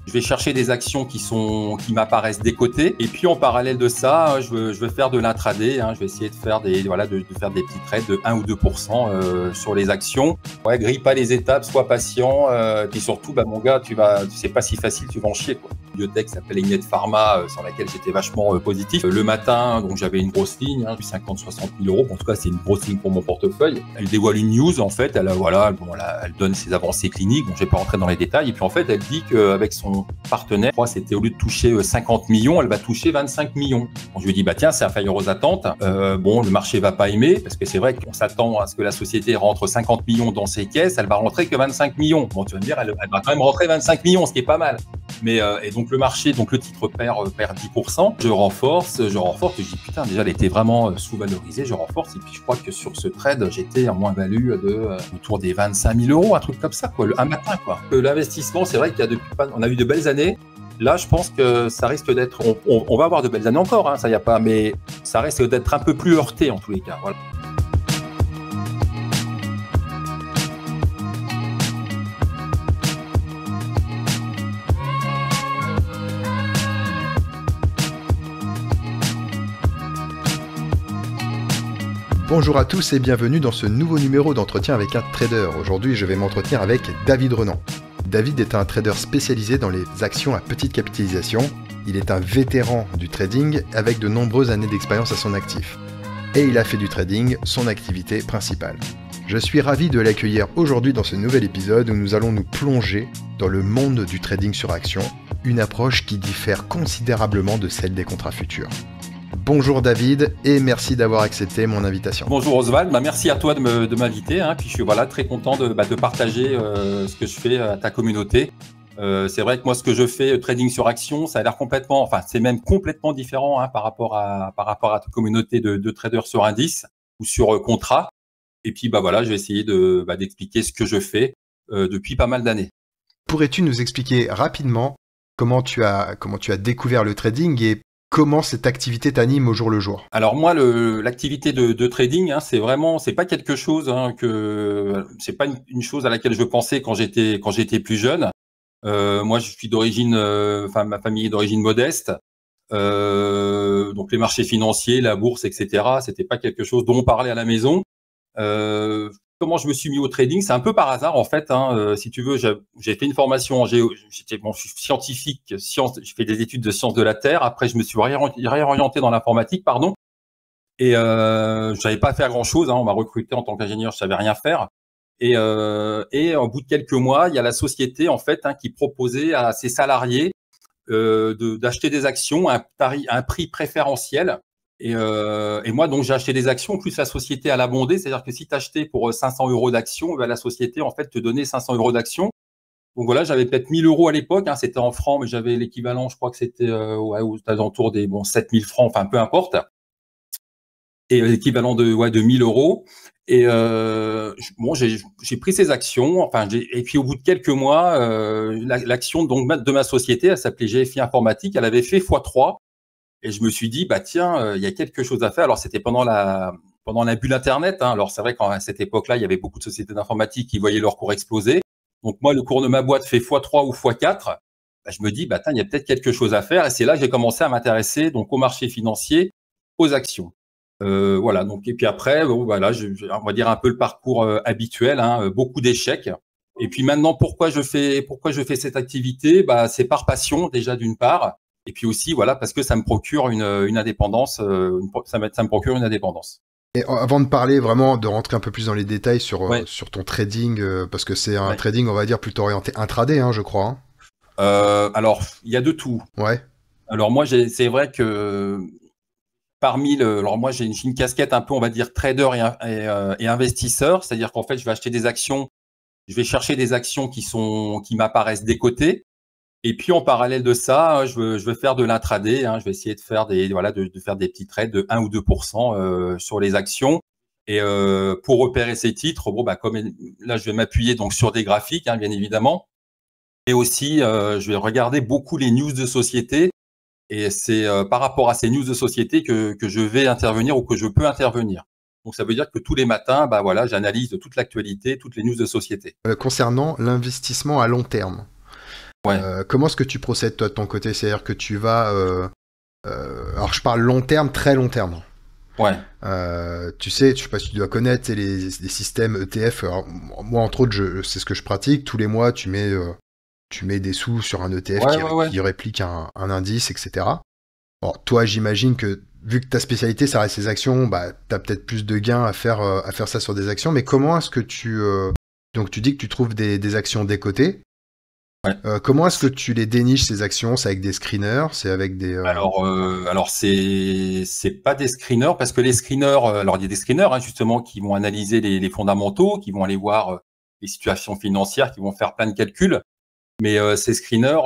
Je vais chercher des actions qui m'apparaissent des côtés. Et puis, en parallèle de ça, je veux faire de l'intraday. Je vais essayer de faire de faire des petits trades de 1 ou 2% sur les actions. Ouais, grille pas les étapes, sois patient. Et puis surtout, mon gars, c'est pas si facile, tu vas en chier, quoi. Une biotech s'appelle Ignet Pharma, sur laquelle j'étais vachement positif. Le matin, donc j'avais une grosse ligne, 50-60 000 euros. En tout cas, c'est une grosse ligne pour mon portefeuille. Elle dévoile une news, en fait. Elle donne ses avancées cliniques. Bon, je vais pas rentrer dans les détails. Et puis, en fait, elle dit qu'avec son partenaire, je crois, c'était au lieu de toucher 50 millions, elle va toucher 25 millions. Bon, je lui dis, tiens, c'est inférieur aux attentes. Le marché va pas aimer, parce que c'est vrai qu'on s'attend à ce que la société rentre 50 millions dans ses caisses, elle va rentrer que 25 millions. Bon, tu vas me dire, elle va quand même rentrer 25 millions, ce qui est pas mal. Mais, et donc le marché, donc le titre perd 10%. Je renforce. Je dis, putain, déjà, elle était vraiment sous-valorisée, je renforce. Et puis, je crois que sur ce trade, j'étais en moins-value autour des 25 000 euros, un truc comme ça, quoi, un matin, quoi. L'investissement, c'est vrai on a eu de belles années. Là, je pense que ça risque d'être, on va avoir de belles années encore, ça y a pas, mais ça risque d'être un peu plus heurté en tous les cas. Voilà. Bonjour à tous et bienvenue dans ce nouveau numéro d'entretien avec un trader. Aujourd'hui, je vais m'entretenir avec David Renan. David est un trader spécialisé dans les actions à petite capitalisation. Il est un vétéran du trading avec de nombreuses années d'expérience à son actif. Et il a fait du trading son activité principale. Je suis ravi de l'accueillir aujourd'hui dans ce nouvel épisode où nous allons nous plonger dans le monde du trading sur action, une approche qui diffère considérablement de celle des contrats futurs. Bonjour David et merci d'avoir accepté mon invitation. Bonjour Oswald, merci à toi de m'inviter. Puis je suis très content de partager ce que je fais à ta communauté. C'est vrai que moi ce que je fais trading sur action, ça a l'air complètement, c'est même complètement différent par rapport à ta communauté de traders sur indice ou sur contrat. Et puis je vais essayer d'expliquer ce que je fais depuis pas mal d'années. Pourrais-tu nous expliquer rapidement comment tu as découvert le trading et comment cette activité t'anime au jour le jour? Alors moi, l'activité de trading, c'est pas quelque chose c'est pas une chose à laquelle je pensais quand j'étais plus jeune. Moi, je suis d'origine, ma famille est d'origine modeste. Donc les marchés financiers, la bourse, etc. C'était pas quelque chose dont on parlait à la maison. Comment je me suis mis au trading? C'est un peu par hasard en fait. Si tu veux, j'ai fait une formation en géo. Je suis scientifique, j'ai fait des études de sciences de la Terre. Après, je me suis réorienté dans l'informatique, pardon. Et je savais pas faire grand chose. On m'a recruté en tant qu'ingénieur, je savais rien faire. Et au bout de quelques mois, il y a la société en fait qui proposait à ses salariés d'acheter des actions à un prix préférentiel. Et moi, donc, j'ai acheté des actions, plus la société a abondé. C'est-à-dire que si tu achetais pour 500 euros d'actions, la société, en fait, te donnait 500 euros d'actions. Donc voilà, j'avais peut-être 1000 euros à l'époque. C'était en francs, mais j'avais l'équivalent, je crois que c'était aux alentours des 7000 francs, peu importe. Et l'équivalent de 1000 euros. Et j'ai pris ces actions. Et puis au bout de quelques mois, l'action donc de ma société, elle s'appelait GFI Informatique, elle avait fait x3. Et je me suis dit, tiens, il y a quelque chose à faire. Alors, c'était pendant la bulle Internet. Alors, c'est vrai qu'à cette époque-là, il y avait beaucoup de sociétés d'informatique qui voyaient leur cours exploser. Donc, moi, le cours de ma boîte fait x3 ou x4. Je me dis, tiens, il y a peut-être quelque chose à faire. Et c'est là que j'ai commencé à m'intéresser donc au marché financier, aux actions. Voilà. Donc, et puis après, on va dire un peu le parcours habituel, beaucoup d'échecs. Et puis maintenant, pourquoi je fais cette activité? C'est par passion déjà d'une part. Et puis aussi, parce que ça me procure une indépendance. Ça me procure une indépendance. Et avant de parler vraiment, de rentrer un peu plus dans les détails sur ton trading, parce que c'est un trading, on va dire, plutôt orienté intraday, je crois. Alors, il y a de tout. Ouais. Alors moi, c'est vrai que alors moi, j'ai une casquette un peu, on va dire, trader et investisseur. C'est-à-dire qu'en fait, je vais acheter des actions, je vais chercher des actions qui m'apparaissent des côtés. Et puis en parallèle de ça, je veux faire de l'intraday. Je vais essayer de faire de faire des petits trades de 1 ou 2% sur les actions. Et pour repérer ces titres, comme là, je vais m'appuyer donc sur des graphiques, bien évidemment. Et aussi, je vais regarder beaucoup les news de société. Et c'est par rapport à ces news de société que je vais intervenir ou que je peux intervenir. Donc ça veut dire que tous les matins, j'analyse toute l'actualité, toutes les news de société. Concernant l'investissement à long terme. Ouais, Comment est-ce que tu procèdes toi de ton côté? C'est-à-dire que tu vas, alors je parle long terme, très long terme. ouais, Tu sais, je sais pas si tu dois connaître c'est les systèmes ETF. Alors, moi, entre autres, c'est ce que je pratique. Tous les mois, tu mets des sous sur un ETF ouais, ouais, ouais. qui réplique un indice, etc. Bon, toi, j'imagine que vu que ta spécialité, ça reste les actions, bah, t'as peut-être plus de gains à faire ça sur des actions. Mais comment est-ce que donc tu dis que tu trouves des actions décotées. Ouais. Comment est-ce que tu les déniches, ces actions? C'est avec des screeners? C'est avec des... Alors c'est pas des screeners parce que les screeners, alors il y a des screeners hein, justement qui vont analyser les fondamentaux, qui vont aller voir les situations financières, qui vont faire plein de calculs. Mais ces screeners,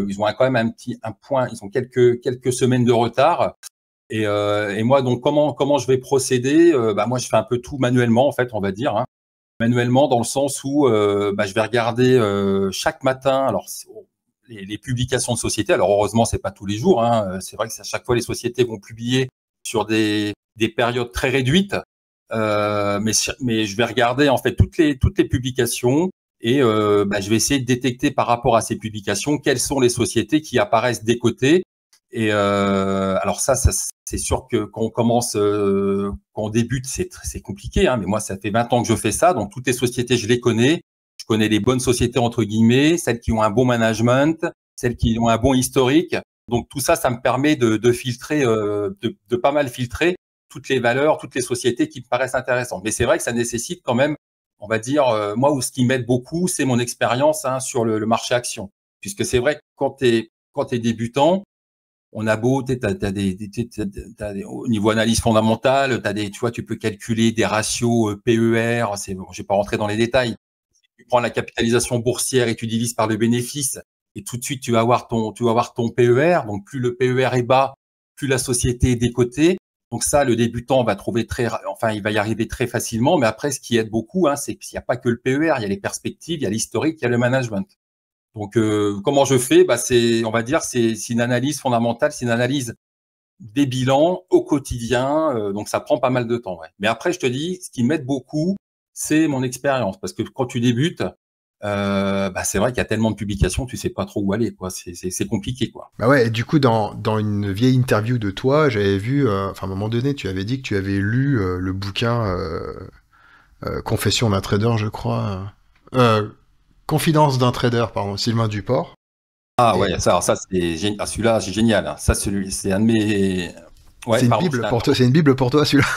ils ont quand même un point, ils ont quelques semaines de retard. Et moi donc comment je vais procéder? Bah moi je fais un peu tout manuellement en fait, on va dire. Hein. Manuellement dans le sens où bah, je vais regarder chaque matin. Alors les publications de sociétés. Alors heureusement, c'est pas tous les jours. Hein. C'est vrai que à chaque fois, les sociétés vont publier sur des périodes très réduites. Mais je vais regarder en fait toutes les publications et bah, je vais essayer de détecter par rapport à ces publications quelles sont les sociétés qui apparaissent des côtés. Et alors ça c'est sûr que quand on commence, quand on débute, c'est compliqué. Hein, mais moi, ça fait 20 ans que je fais ça, donc toutes les sociétés, je les connais. Je connais les bonnes sociétés entre guillemets, celles qui ont un bon management, celles qui ont un bon historique. Donc tout ça, ça me permet de filtrer, de pas mal filtrer toutes les valeurs, toutes les sociétés qui me paraissent intéressantes. Mais c'est vrai que ça nécessite quand même, on va dire, moi, où ce qui m'aide beaucoup, c'est mon expérience hein, sur le marché action. Puisque c'est vrai que quand t'es débutant, on a beau, au niveau analyse fondamentale, tu vois, tu peux calculer des ratios PER. Je vais pas rentrer dans les détails. Tu prends la capitalisation boursière et tu divises par le bénéfice, et tout de suite tu vas avoir ton PER. Donc plus le PER est bas, plus la société est décotée. Donc ça, le débutant va trouver il va y arriver très facilement. Mais après, ce qui aide beaucoup, hein, c'est qu'il n'y a pas que le PER, il y a les perspectives, il y a l'historique, il y a le management. Donc, comment je fais? Bah, on va dire, c'est une analyse fondamentale, c'est une analyse des bilans au quotidien. Donc, ça prend pas mal de temps. Ouais. Mais après, je te dis, ce qui m'aide beaucoup, c'est mon expérience, parce que quand tu débutes, bah, c'est vrai qu'il y a tellement de publications, tu sais pas trop où aller, quoi. C'est compliqué, quoi. Bah ouais, et du coup, dans une vieille interview de toi, j'avais vu, enfin, à un moment donné, tu avais dit que tu avais lu le bouquin Confession d'un trader, je crois. Confidence d'un trader, pardon, Sylvain Duport. Ah Et ouais, ça celui-là, c'est génial. Hein. Ça, c'est un de mes. Ouais, c'est une pardon. bible pour toi, c'est une bible pour toi, celui-là.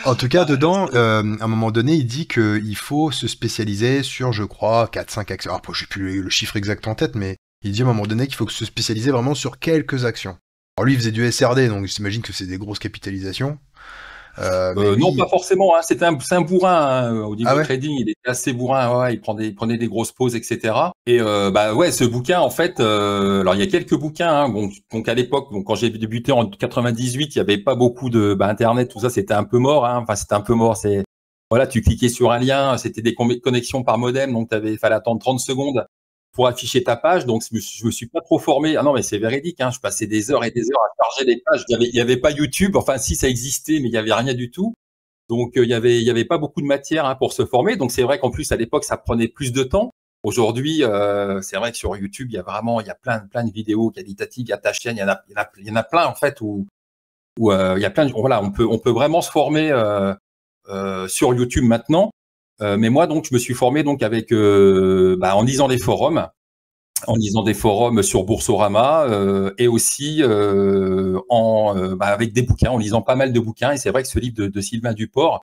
En tout cas, Ah, dedans, à un moment donné, il dit qu'il faut se spécialiser sur, je crois, 4-5 actions. Alors, je n'ai plus le chiffre exact en tête, mais il dit à un moment donné qu'il faut se spécialiser vraiment sur quelques actions. Alors lui, il faisait du SRD, donc j'imagine que c'est des grosses capitalisations. Mais Non, lui... pas forcément. Hein. C'est un bourrin hein. Au Ah niveau ouais? trading, il était assez bourrin. Ouais, il prenait des grosses pauses, etc. Et bah ouais, ce bouquin, en fait, alors il y a quelques bouquins. Hein, donc à l'époque, donc quand j'ai débuté en 98, il y avait pas beaucoup de Internet, tout ça, c'était un peu mort. Hein. Enfin, c'était un peu mort. C'est voilà, tu cliquais sur un lien, c'était des connexions par modem, donc fallait attendre 30 secondes pour afficher ta page. Donc je me suis pas trop formé. Ah non, mais c'est véridique. Hein, je passais des heures et des heures à charger des pages. Il y avait pas YouTube. Enfin, si ça existait, mais il y avait rien du tout. Donc il y avait pas beaucoup de matière hein, pour se former. Donc c'est vrai qu'en plus à l'époque ça prenait plus de temps. Aujourd'hui, c'est vrai que sur YouTube il y a plein de vidéos qualitatives. Il y a ta chaîne, il y en a plein en fait où il y a plein. Voilà, on peut vraiment se former sur YouTube maintenant. Mais moi donc je me suis formé donc avec en lisant les forums. En lisant des forums sur Boursorama et aussi avec des bouquins, en lisant pas mal de bouquins. Et c'est vrai que ce livre de Sylvain Duport,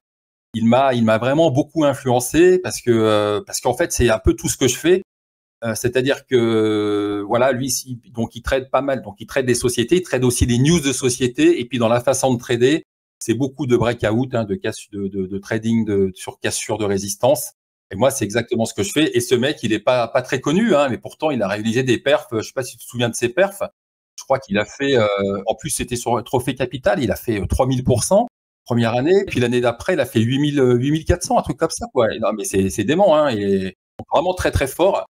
il m'a vraiment beaucoup influencé parce qu'en fait c'est un peu tout ce que je fais. C'est-à-dire que voilà, lui, donc il trade pas mal, donc il trade des sociétés, il trade aussi des news de sociétés. Et puis dans la façon de trader, c'est beaucoup de breakout, hein, de trading sur cassure de résistance. Et moi, c'est exactement ce que je fais. Et ce mec, il est pas très connu, hein, mais pourtant, il a réalisé des perfs. Je sais pas si tu te souviens de ses perfs. Je crois qu'il a fait, en plus, c'était sur Trophée Capital. Il a fait 3000% première année. Puis l'année d'après, il a fait 8400, un truc comme ça, quoi. Et non, mais c'est dément, hein. Il est vraiment très, très fort.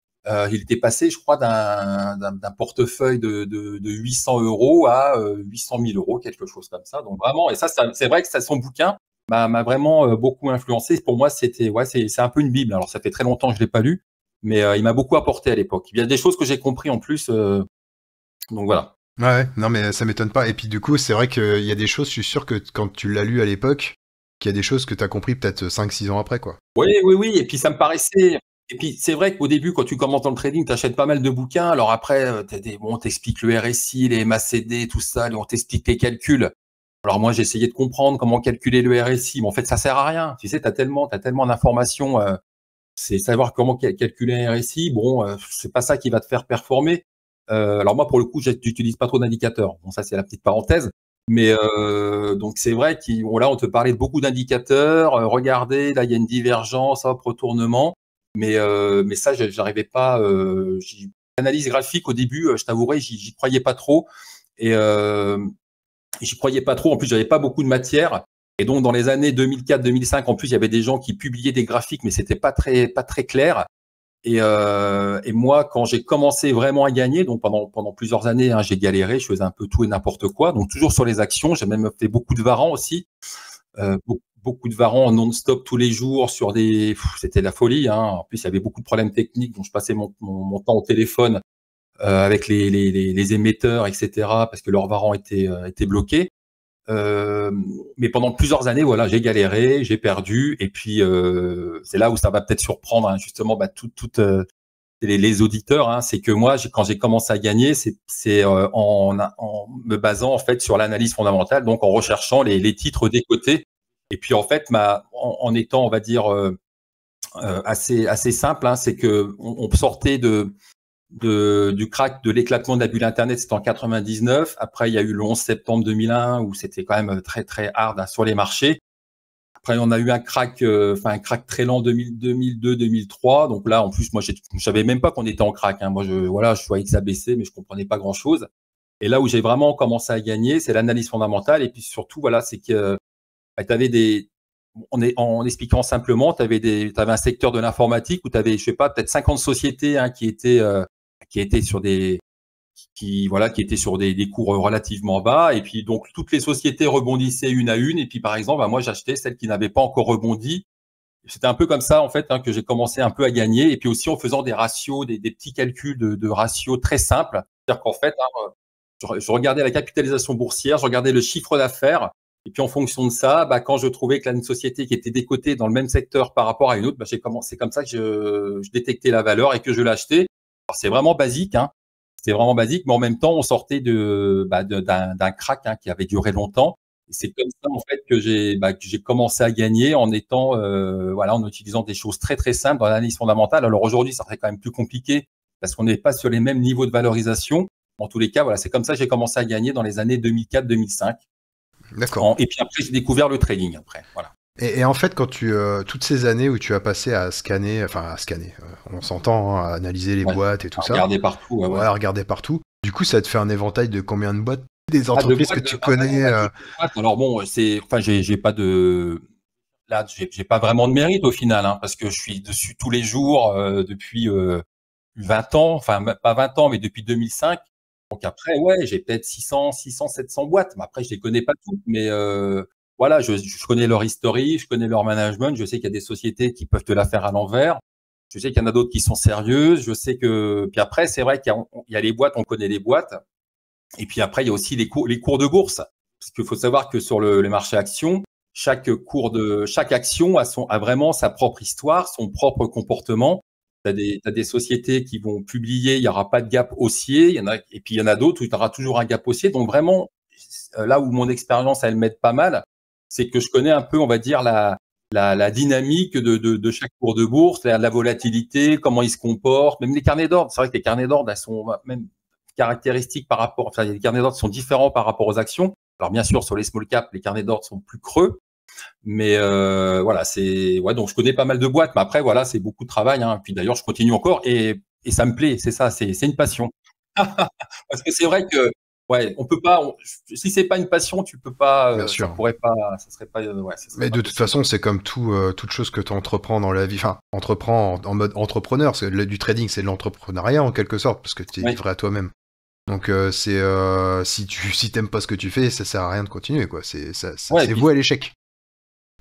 Il était passé, je crois, d'un portefeuille de 800 euros à 800 000 euros, quelque chose comme ça. Donc vraiment, et ça c'est vrai que son bouquin m'a vraiment beaucoup influencé. Pour moi, c'est un peu une bible. Alors ça fait très longtemps que je l'ai pas lu, mais il m'a beaucoup apporté à l'époque. Il y a des choses que j'ai compris en plus, donc voilà. Ouais, non, mais ça m'étonne pas. Et puis du coup, c'est vrai qu'il y a des choses, je suis sûr que quand tu l'as lu à l'époque, qu'il y a des choses que tu as compris peut-être 5-6 ans après, quoi. Oui, oui, oui. Et puis ça me paraissait. Et puis c'est vrai qu'au début, quand tu commences dans le trading, tu achètes pas mal de bouquins. Alors après, bon, on t'explique le RSI, les MACD, tout ça, on t'explique les calculs. Alors moi, j'ai essayé de comprendre comment calculer le RSI, mais en fait, ça sert à rien. Tu sais, t'as tellement d'informations. C'est savoir comment calculer un RSI. Bon, c'est pas ça qui va te faire performer. Alors moi, pour le coup, j'utilise pas trop d'indicateurs. Bon, ça c'est la petite parenthèse. Mais donc c'est vrai là, on te parlait de beaucoup d'indicateurs. Regardez, là, il y a une divergence, hop, retournement. Mais ça, j'arrivais pas. L'analyse graphique au début, je t'avouerai, j'y croyais pas trop. Et j'y croyais pas trop. En plus, j'avais pas beaucoup de matière. Et donc, dans les années 2004-2005, en plus, il y avait des gens qui publiaient des graphiques, mais c'était pas très clair. Et moi, quand j'ai commencé vraiment à gagner, donc pendant plusieurs années, hein, j'ai galéré, je faisais un peu tout et n'importe quoi. Donc toujours sur les actions, j'ai même fait beaucoup de varans aussi, beaucoup de varans non-stop tous les jours sur c'était la folie. Hein. En plus, il y avait beaucoup de problèmes techniques, donc je passais mon temps au téléphone avec les émetteurs, etc., parce que leurs varans étaient bloqués. Mais pendant plusieurs années, voilà, j'ai galéré, j'ai perdu, et puis c'est là où ça va peut-être surprendre, hein, justement, toutes les auditeurs. Hein, c'est que moi, quand j'ai commencé à gagner, c'est en me basant en fait sur l'analyse fondamentale, donc en recherchant les titres décotés. Et puis en fait, en étant, on va dire, assez simple, hein, c'est que on sortait du crack de l'éclatement de la bulle Internet, c'était en 99. Après, il y a eu le 11 septembre 2001 où c'était quand même très, très hard, hein, sur les marchés. Après, on a eu un crack très lent 2002-2003. Donc là, en plus, moi, je savais même pas qu'on était en crack. Hein. Moi, je voyais que ça baissait, mais je comprenais pas grand chose. Et là où j'ai vraiment commencé à gagner, c'est l'analyse fondamentale. Et puis surtout, voilà, c'est que tu avais en expliquant simplement, tu avais un secteur de l'informatique où tu avais, je sais pas, peut-être 50 sociétés, hein, qui étaient sur des cours relativement bas, et puis donc toutes les sociétés rebondissaient une à une, et puis par exemple, moi j'achetais celles qui n'avaient pas encore rebondi. C'était un peu comme ça en fait, hein, que j'ai commencé un peu à gagner, et puis aussi en faisant des ratios, des petits calculs de ratios très simples. C'est-à-dire qu'en fait, hein, je regardais la capitalisation boursière, je regardais le chiffre d'affaires, et puis en fonction de ça, quand je trouvais que là, une société qui était décotée dans le même secteur par rapport à une autre, c'est comme ça que je détectais la valeur et que je l'achetais. Alors, c'est vraiment basique, hein. C'était vraiment basique, mais en même temps, on sortait d'un crack, hein, qui avait duré longtemps. Et c'est comme ça en fait que j'ai commencé à gagner en étant en utilisant des choses très très simples dans l'analyse fondamentale. Alors aujourd'hui, ça serait quand même plus compliqué parce qu'on n'est pas sur les mêmes niveaux de valorisation. En tous les cas, voilà, c'est comme ça que j'ai commencé à gagner dans les années 2004-2005. D'accord. Et puis après, j'ai découvert le trading après. Voilà. Et en fait, quand toutes ces années où tu as passé à scanner, on s'entend, hein, à analyser les boîtes et tout ça. Regarder partout. À regarder partout. Du coup, ça te fait un éventail de combien de boîtes, des entreprises que tu connais. Alors bon, j'ai pas de, là, j'ai pas vraiment de mérite au final, hein, parce que je suis dessus tous les jours depuis 20 ans, enfin pas 20 ans, mais depuis 2005. Donc après, ouais, j'ai peut-être 600, 700 boîtes. Mais après, je les connais pas toutes, mais voilà, je connais leur historique, je connais leur management. Je sais qu'il y a des sociétés qui peuvent te la faire à l'envers. Je sais qu'il y en a d'autres qui sont sérieuses. Je sais que, puis après, c'est vrai qu'il y a les boîtes, on connaît les boîtes. Et puis après, il y a aussi les cours de bourse. Parce qu'il faut savoir que sur le marché action, chaque action a vraiment sa propre histoire, son propre comportement. T'as des sociétés qui vont publier, il n'y aura pas de gap haussier, et puis il y en a d'autres où il y aura toujours un gap haussier. Donc vraiment, là où mon expérience, elle m'aide pas mal, c'est que je connais un peu, on va dire, la dynamique de chaque cours de bourse, la volatilité, comment ils se comportent, même les carnets d'ordre. C'est vrai que les carnets d'ordre, elles sont même caractéristiques par rapport, enfin, les carnets d'ordre sont différents par rapport aux actions. Alors bien sûr, sur les small caps, les carnets d'ordre sont plus creux. Mais voilà, donc je connais pas mal de boîtes, mais après voilà, c'est beaucoup de travail, hein. Puis d'ailleurs, je continue encore et ça me plaît, c'est ça, c'est une passion. Parce que c'est vrai que ouais, on peut pas, si c'est pas une passion, tu peux pas, Bien sûr. ça pourrait pas, ça serait pas, ouais. Mais de toute façon, c'est comme toute chose que tu entreprends dans la vie. Enfin, entreprends en mode entrepreneur. Du trading, c'est de l'entrepreneuriat en quelque sorte, parce que tu es livré à toi-même. Donc si t'aimes pas ce que tu fais, ça sert à rien de continuer, quoi. C'est voué à l'échec.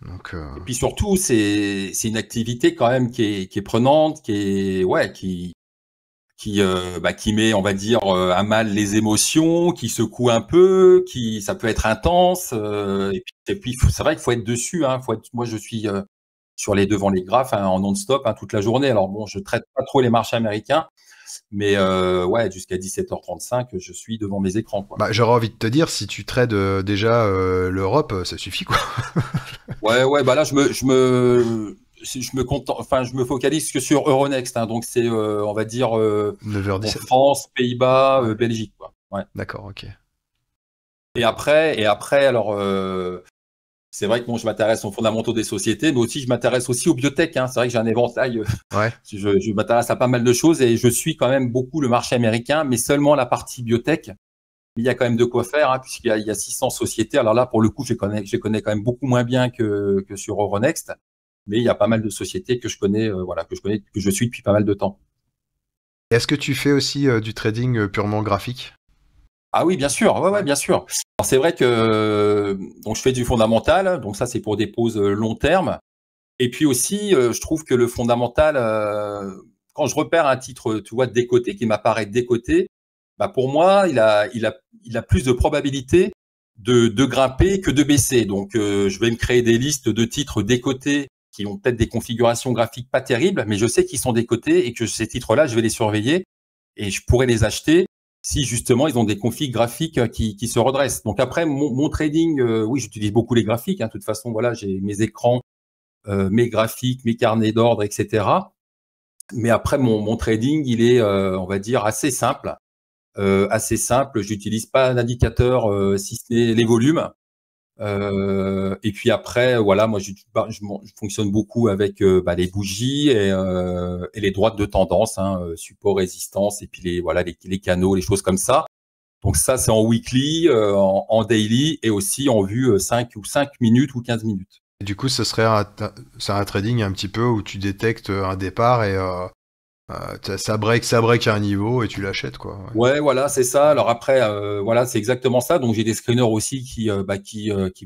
Donc, Et puis surtout, c'est une activité quand même qui est prenante, qui met, on va dire, à mal les émotions, qui secoue un peu, ça peut être intense. Et puis c'est vrai qu'il faut être dessus. Hein, moi, je suis devant les graphes hein, en non-stop hein, toute la journée. Alors bon, je traite pas trop les marchés américains, mais ouais, jusqu'à 17h35, je suis devant mes écrans, quoi. bah, j'aurais envie de te dire, si tu trades déjà l'Europe, ça suffit, quoi. Ouais, bah là, je me focalise que sur Euronext, hein, donc c'est, on va dire, bon, 9h17. France, Pays-Bas, Ouais. Belgique, quoi. Ouais. D'accord, ok. Et D'accord. après, alors, c'est vrai que bon, je m'intéresse aux fondamentaux des sociétés, mais aussi je m'intéresse aussi aux biotech. Hein. C'est vrai que j'ai un éventail. Ouais. Je m'intéresse à pas mal de choses et je suis quand même beaucoup le marché américain, mais seulement la partie biotech. Il y a quand même de quoi faire, hein, il y a 600 sociétés. Alors là, pour le coup, je les connais quand même beaucoup moins bien que sur Euronext, mais il y a pas mal de sociétés que je connais, voilà, que je suis depuis pas mal de temps. Est-ce que tu fais aussi du trading purement graphique? Ah oui, bien sûr, ouais, Ouais. bien sûr. Alors c'est vrai que donc je fais du fondamental, donc ça c'est pour des pauses long terme. Et puis aussi, je trouve que le fondamental, quand je repère un titre, tu vois, décoté, qui m'apparaît décoté, bah pour moi, il a plus de probabilité de grimper que de baisser. Donc, je vais me créer des listes de titres décotés qui ont peut-être des configurations graphiques pas terribles, mais je sais qu'ils sont décotés et que ces titres-là, je vais les surveiller et je pourrais les acheter si justement ils ont des configs graphiques qui se redressent. Donc après, mon trading, oui, j'utilise beaucoup les graphiques. Hein. De toute façon, voilà, j'ai mes écrans mes graphiques, mes carnets d'ordre, etc. Mais après, mon trading, il est, on va dire, assez simple. Assez simple. J'utilise pas d'indicateur si ce n'est les volumes. Et puis après, voilà, moi, je fonctionne beaucoup avec les bougies et les droites de tendance, hein, support, résistance, et puis les canaux, les choses comme ça. Donc ça, c'est en weekly, en daily et aussi en vue 5 minutes ou 15 minutes. Et du coup, c'est un trading un petit peu où tu détectes un départ et ça break à un niveau et tu l'achètes, quoi. Ouais. Ouais, voilà, c'est ça. Alors après, voilà, c'est exactement ça. Donc j'ai des screeners aussi qui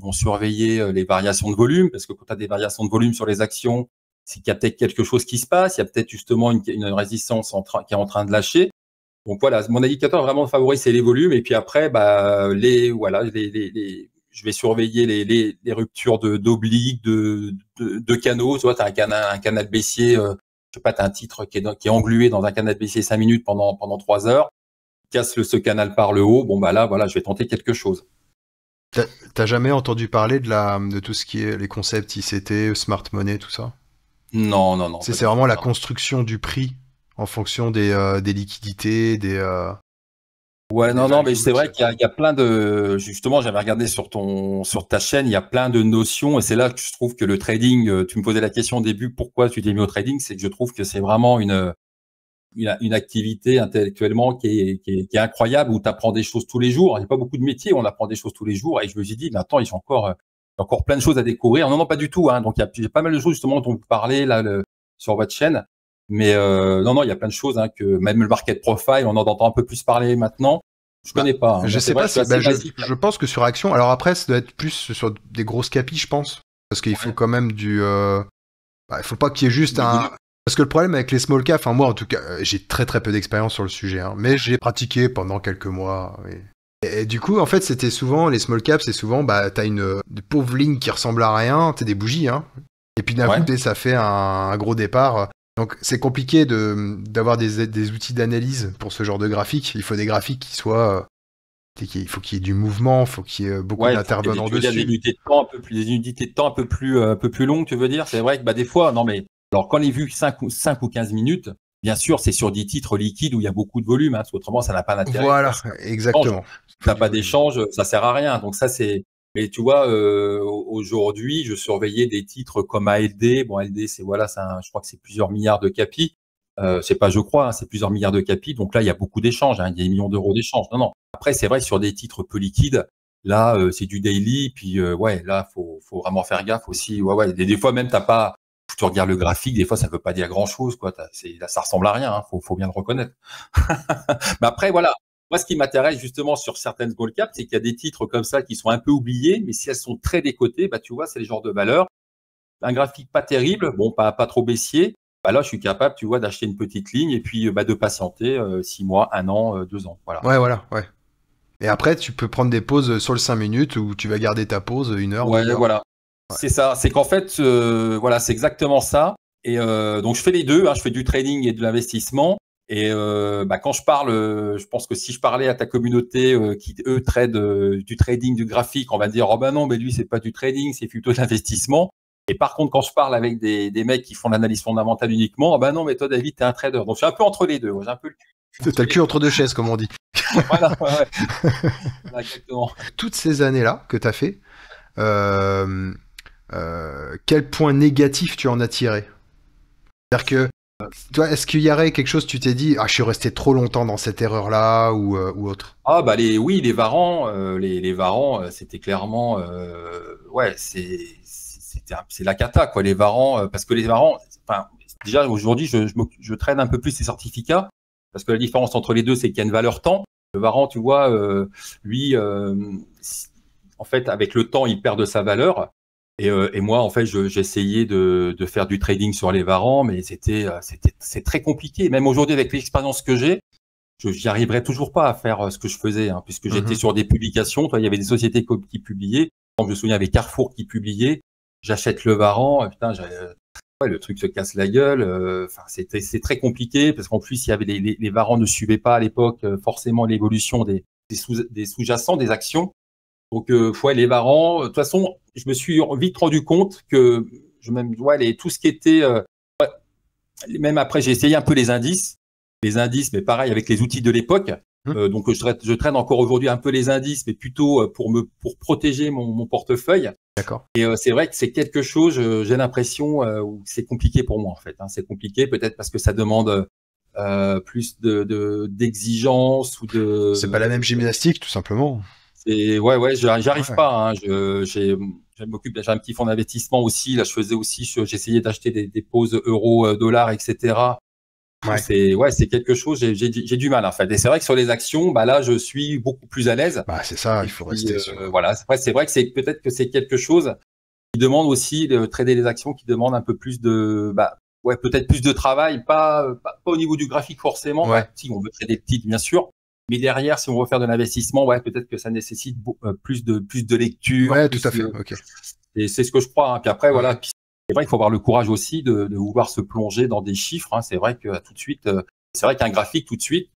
vont surveiller les variations de volume, parce que quand tu as des variations de volume sur les actions, c'est qu'il y a peut-être quelque chose qui se passe, il y a peut-être justement une résistance qui est en train de lâcher. Donc voilà, mon indicateur vraiment favori, c'est les volumes. Et puis après, je vais surveiller les ruptures d'obliques, de canaux. Tu vois, tu as un canal baissier, je sais pas, tu as un titre qui est englué dans un canal baissier 5 minutes pendant 3 heures, casse ce canal par le haut. Bon, bah là, voilà, je vais tenter quelque chose. T'as jamais entendu parler de tout ce qui est les concepts ICT, smart money, tout ça? Non, non, non, pas C'est du vraiment tout. la Non. construction du prix en fonction des liquidités, Ouais, des non, non, mais values. c'est vrai qu'il y a plein de, justement, j'avais regardé sur ta chaîne, il y a plein de notions et c'est là que je trouve que le trading, tu me posais la question au début, pourquoi tu t'es mis au trading, c'est que je trouve que c'est vraiment une activité intellectuellement qui est incroyable où tu apprends des choses tous les jours. Il n'y a pas beaucoup de métiers où on apprend des choses tous les jours et je me suis dit, mais attends, il y a encore plein de choses à découvrir. Non, non, pas du tout, hein. Donc, il y a pas mal de choses justement dont vous parlez là, sur votre chaîne. Mais non, non, il y a plein de choses hein, que même le market profile, on en entend un peu plus parler maintenant. Je Bah, connais pas. Hein. je Bon, c'est sais vrai, pas je suis si, assez bah, basique. je pense que sur Action, alors après, ça doit être plus sur des grosses capis, je pense. Parce qu'il faut Ouais, quand même il faut pas qu'il y ait juste du volume. parce que le problème avec les small caps, enfin moi en tout cas, j'ai très très peu d'expérience sur le sujet, hein, mais j'ai pratiqué pendant quelques mois. Oui. Et du coup, en fait, c'était souvent, les small caps, c'est souvent, bah, t'as une pauvre ligne qui ressemble à rien, t'as des bougies, hein. Et puis d'un coup, Ouais. ça fait un gros départ. Donc c'est compliqué d'avoir des outils d'analyse pour ce genre de graphique. Il faut des graphiques qui soient il faut qu'il y ait du mouvement, il faut qu'il y ait beaucoup Ouais, il faut qu'il y ait d'intervenants tu veux dire des dessus. unités de temps des unités de temps un peu plus longues, tu veux dire? C'est vrai que, bah, des fois, non, mais, alors, quand les vues 5 ou 15 minutes, bien sûr, c'est sur des titres liquides où il y a beaucoup de volume, hein, parce qu'autrement, ça n'a pas d'intérêt, tu vois, Voilà, si t'as pas d'échange, exactement. Il faut du volume. ça sert à rien. Donc ça, mais tu vois, aujourd'hui, je surveillais des titres comme ALD. Bon, ALD, voilà, je crois que c'est plusieurs milliards de capis. C'est pas, je crois, hein, c'est plusieurs milliards de capis. Donc là, il y a beaucoup d'échanges, hein, il y a des millions d'euros d'échanges. Non, non. Après, c'est vrai, sur des titres peu liquides, là, c'est du daily. Puis, ouais, là, faut vraiment faire gaffe aussi. Ouais, ouais. Des fois, même, tu regardes le graphique, des fois, ça veut pas dire grand chose, quoi. Là, ça ressemble à rien, hein, faut bien le reconnaître. Mais après, voilà. Moi, ce qui m'intéresse justement sur certaines small caps, c'est qu'il y a des titres comme ça qui sont un peu oubliés, mais si elles sont très décotées, bah, tu vois, c'est les genres de valeurs un graphique pas terrible, bon, pas trop baissier, bah là, je suis capable, tu vois, d'acheter une petite ligne et puis de patienter 6 mois, 1 an, 2 ans. Voilà. Ouais, voilà, ouais. Et après, tu peux prendre des pauses sur le 5 minutes où tu vas garder ta pause 1 heure, Ouais, 2 heures. voilà. Ouais. C'est ça. C'est qu'en fait, voilà, c'est exactement ça. Et donc, je fais les deux. Hein, je fais du trading et de l'investissement. Et quand je parle, je pense que si je parlais à ta communauté qui, eux, trade du trading, du graphique, on va dire, oh ben non, mais lui, c'est pas du trading, c'est plutôt de l'investissement. Et par contre, quand je parle avec des mecs qui font l'analyse fondamentale uniquement, oh ben non, mais toi, David, t'es un trader. Donc, je suis un peu entre les deux. J'ai un peu T'as le cul entre 2 chaises, comme on dit. Voilà, ouais. Voilà, exactement. Toutes ces années-là que t'as fait, quel point négatif tu en as tiré? C'est-à-dire que, toi, est-ce qu'il y aurait quelque chose, tu t'es dit, ah, je suis resté trop longtemps dans cette erreur-là ou autre? Ah bah oui, les varans, les varans, c'était clairement, ouais, c'est la cata quoi, les varans, parce que les varans, enfin, déjà aujourd'hui, je traîne un peu plus ces certificats, parce que la différence entre les deux, c'est qu'il y a une valeur temps. Le varan, tu vois, lui, en fait, avec le temps, il perd de sa valeur. Et moi, en fait, j'essayais de faire du trading sur les varans, mais c'est très compliqué. Même aujourd'hui, avec l'expérience que j'ai, j'y arriverai toujours pas à faire ce que je faisais, hein, puisque j'étais sur des publications. Toi, il y avait des sociétés qui publiaient. Quand je me souviens, il y avait Carrefour qui publiait. J'achète le varan, putain, ouais, le truc se casse la gueule. Enfin, c'est très compliqué parce qu'en plus, il y avait les varans ne suivaient pas à l'époque forcément l'évolution des sous-jacents, des actions. Donc, ouais, les varans. De toute façon, je me suis vite rendu compte que tout ce qui était, même après, j'ai essayé un peu les indices, mais pareil avec les outils de l'époque. Donc, je traîne encore aujourd'hui un peu les indices, mais plutôt pour protéger mon portefeuille. D'accord. Et c'est vrai que c'est quelque chose, j'ai l'impression, où c'est compliqué pour moi en fait. Hein. C'est compliqué peut-être parce que ça demande plus d'exigence ou de. C'est pas la même gymnastique, tout simplement. Ouais, j'arrive Ouais. pas. Hein. J'ai un petit fonds d'investissement aussi. Là, j'essayais d'acheter des pauses euro, dollars, etc. Ouais. C'est quelque chose. J'ai du mal en fait. Et c'est vrai que sur les actions, bah là, je suis beaucoup plus à l'aise. Bah, c'est ça, Et il faut puis, rester sur. voilà. Après, c'est vrai que peut-être que c'est quelque chose qui demande aussi de trader les actions, qui demande un peu plus peut-être plus de travail, pas au niveau du graphique forcément. Ouais. Si on veut trader petites, bien sûr. Mais derrière, si on veut faire de l'investissement, ouais, peut-être que ça nécessite plus de lecture. Ouais, tout à fait. Ok. Et c'est ce que je crois. Hein. Puis après, voilà. Puis c'est vrai qu'il faut avoir le courage aussi de vouloir se plonger dans des chiffres. Hein. C'est vrai que tout de suite, c'est vrai qu'un graphique tout de suite.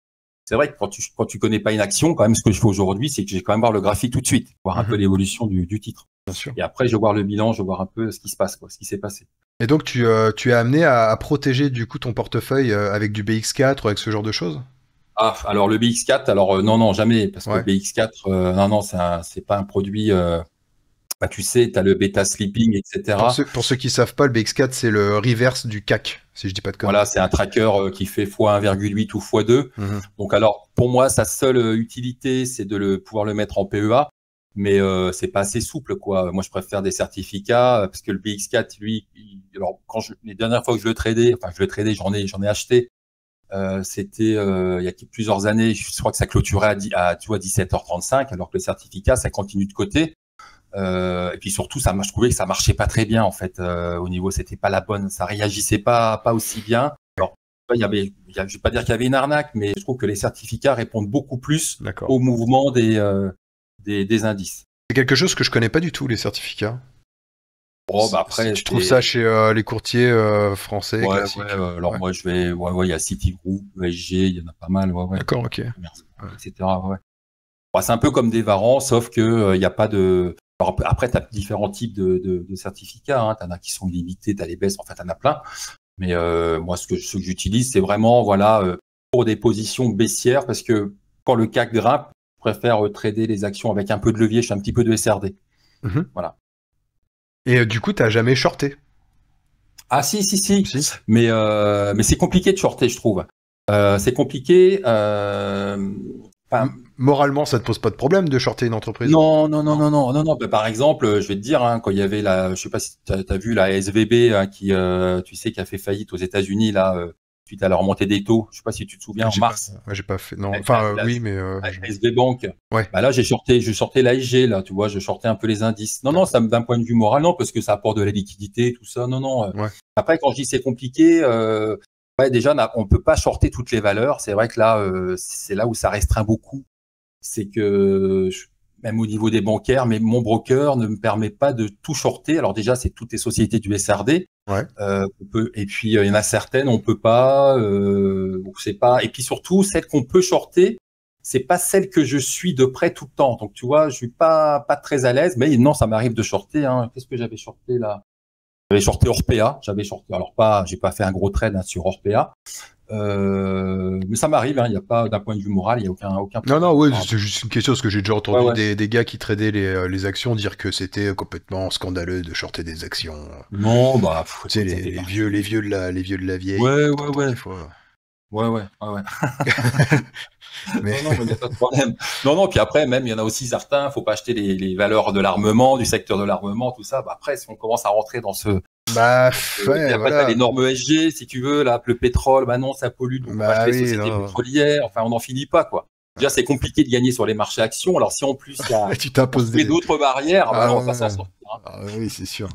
C'est vrai que quand tu connais pas une action, quand même, ce que je fais aujourd'hui, c'est que j'ai quand même voir le graphique tout de suite, voir un peu l'évolution du titre. Bien sûr. Et après, je vais voir le bilan, je vais voir un peu ce qui se passe, ce qui s'est passé. Et donc, tu es amené à protéger du coup ton portefeuille avec du BX4 ou avec ce genre de choses? Ah, alors le BX4, alors non, jamais, parce que Ouais. le BX4, non, c'est pas un produit. Tu sais, tu as le bêta sleeping, etc. Pour ceux qui savent pas, le BX4, c'est le reverse du CAC, si je dis pas de conneries. Voilà, c'est un tracker qui fait x1,8 ou x2. Donc alors, pour moi, sa seule utilité, c'est de pouvoir le mettre en PEA, mais c'est pas assez souple, quoi. Moi, je préfère des certificats parce que le BX4, lui, alors les dernières fois que je le tradais, j'en ai acheté. C'était il y a plusieurs années. Je crois que ça clôturait à 17h35, alors que le certificat, ça continue de côté. Et puis surtout, je trouvais que ça marchait pas très bien en fait. Au niveau, c'était pas la bonne, ça réagissait pas aussi bien. Alors, je vais pas dire qu'il y avait une arnaque, mais je trouve que les certificats répondent beaucoup plus au mouvement des indices. C'est quelque chose que je connais pas du tout, les certificats. Oh, bah après, tu trouves ça chez les courtiers français classiques. Alors moi, il y a Citigroup, ESG, il y en a pas mal. D'accord, ok. Etc. C'est un peu comme des varans, sauf que il y a pas de. Alors après, tu as différents types de certificats. Hein. Tu en as qui sont limités, tu as les baisses, en fait, tu en as plein. Mais moi, ce que j'utilise, c'est vraiment pour des positions baissières, parce que quand le CAC grimpe, je préfère trader les actions avec un peu de levier, je fais un petit peu de SRD. Voilà. Et du coup, tu n'as jamais shorté? Ah si. Mais c'est compliqué de shorter, je trouve. C'est compliqué. Moralement, ça te pose pas de problème de shorter une entreprise? Non. Bah, par exemple, je vais te dire, hein, quand il y avait je sais pas si tu as vu la SVB, hein, qui a fait faillite aux États-Unis là, suite à la remontée des taux. Je sais pas si tu te souviens, en mars. J'ai pas fait. Non, enfin, oui, mais. SB Bank. Ouais. Bah là, je sortais l'ASG, là, tu vois, je sortais un peu les indices. Non, ça d'un point de vue moral, non, parce que ça apporte de la liquidité, tout ça. Non. Ouais. Après, quand je dis c'est compliqué, déjà, on peut pas shorter toutes les valeurs. C'est vrai que là, c'est là où ça restreint beaucoup. C'est que, même au niveau des bancaires, mais mon broker ne me permet pas de tout shorter. Alors déjà, c'est toutes les sociétés du SRD. Ouais. Et puis il y en a certaines, on peut pas. C'est pas. Et puis surtout, celles qu'on peut shorter, c'est pas celle que je suis de près tout le temps. Donc tu vois, je suis pas très à l'aise. Mais non, ça m'arrive de shorter. Qu'est-ce que j'avais shorté là? J'avais shorté Orpea. Alors j'ai pas fait un gros trade sur Orpea. Mais ça m'arrive, il n'y a pas, d'un point de vue moral, il n'y a aucun problème. Non, oui, c'est juste une question, parce que j'ai déjà entendu des gars qui tradaient les actions dire que c'était complètement scandaleux de shorter des actions. Non, tu sais, les vieux de la vieille. Ouais. Des fois. Ouais. Mais... Non, il n'y a pas de problème. Non, puis après, même, il y en a aussi certains, faut pas acheter les valeurs de l'armement, du secteur de l'armement, tout ça. Après, si on commence à rentrer dans ce... après, t'as les normes ESG, si tu veux, là, le pétrole, non, ça pollue, donc on va acheter les sociétés pétrolières, enfin, on n'en finit pas, quoi. Déjà, c'est compliqué de gagner sur les marchés actions, alors si en plus, il y a tu t'imposes d'autres barrières, on va pas s'en sortir. Oui, c'est sûr.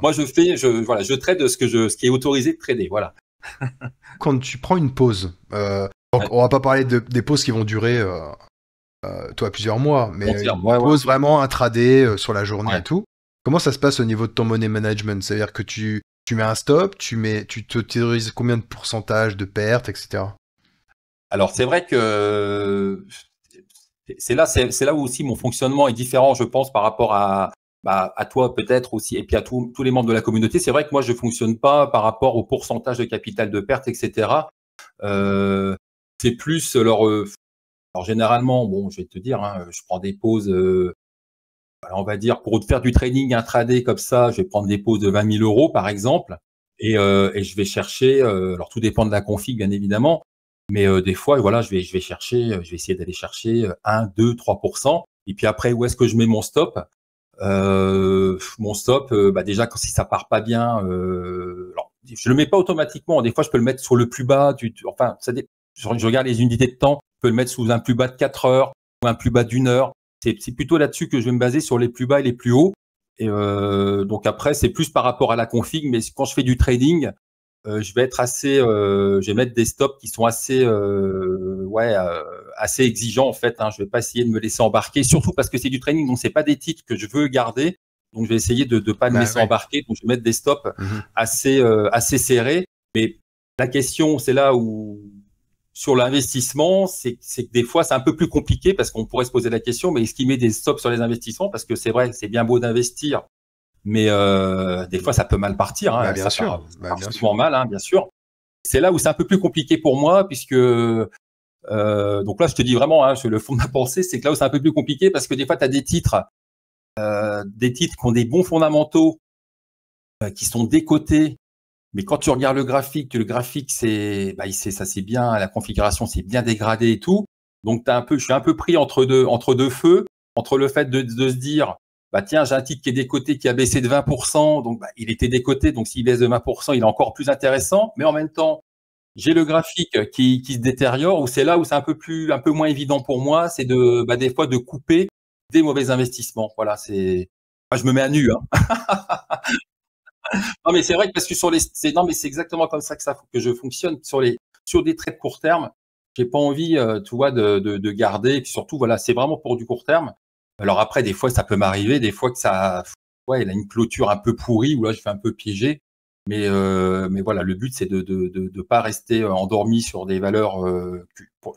Moi, je trade ce qui est autorisé de trader, voilà. Quand tu prends une pause, donc on va pas parler des pauses qui vont durer plusieurs mois, mais une pause vraiment intraday sur la journée et tout. Comment ça se passe au niveau de ton money management? C'est-à-dire que tu mets un stop, tu t'autorises combien de pourcentage de pertes, etc. Alors c'est vrai que c'est là où aussi mon fonctionnement est différent, je pense, par rapport à toi peut-être aussi, et puis à tous les membres de la communauté. C'est vrai que moi je fonctionne pas par rapport au pourcentage de capital de perte, etc. C'est plus alors généralement, bon, je vais te dire, je prends des pauses. On va dire pour faire du trading intraday comme ça, je vais prendre des pauses de 20 000 € par exemple, et je vais chercher. Alors tout dépend de la config bien évidemment, mais des fois voilà, je vais essayer d'aller chercher 1, 2, 3%. Et puis après, où est-ce que je mets mon stop? Mon stop, déjà si ça part pas bien, alors je le mets pas automatiquement. Des fois, je peux le mettre sur le plus bas. Enfin, je regarde les unités de temps. Je peux le mettre sous un plus bas de 4 heures ou un plus bas d'1 heure. C'est plutôt là-dessus que je vais me baser, sur les plus bas et les plus hauts. Et donc après, c'est plus par rapport à la config. Mais quand je fais du trading, je vais être je vais mettre des stops qui sont assez exigeants en fait. Je vais pas essayer de me laisser embarquer, surtout parce que c'est du trading, donc c'est pas des titres que je veux garder. Donc je vais essayer de pas me laisser embarquer. Donc je vais mettre des stops assez serrés. Mais la question, c'est là où sur l'investissement, c'est que des fois c'est un peu plus compliqué, parce qu'on pourrait se poser la question, mais est-ce qu'il met des stops sur les investissements? Parce que c'est vrai, c'est bien beau d'investir, mais des fois ça peut mal partir. Bien sûr. Souvent mal, bien sûr. C'est là où c'est un peu plus compliqué pour moi, puisque donc là je te dis vraiment, le fond de ma pensée, c'est que là où c'est un peu plus compliqué, parce que des fois tu as des titres qui ont des bons fondamentaux, qui sont décotés, mais quand tu regardes le graphique c'est bien, la configuration c'est bien dégradé et tout. Donc je suis un peu pris entre deux feux, entre le fait de se dire tiens, j'ai un titre qui est décoté, qui a baissé de 20%, donc il était décoté, donc s'il baisse de 20%, il est encore plus intéressant, mais en même temps, j'ai le graphique qui se détériore, où c'est là où c'est un peu moins évident pour moi, c'est des fois de couper des mauvais investissements. Voilà, je me mets à nu, Non, mais c'est vrai que parce que c'est exactement comme ça que je fonctionne sur des traits de court terme. J'ai pas envie, tu vois, de garder. Et puis surtout, voilà, c'est vraiment pour du court terme. Alors après, des fois, ça peut m'arriver, des fois que il a une clôture un peu pourrie, où là, je fais un peu piéger. Mais voilà, le but, c'est de pas rester endormi sur des valeurs.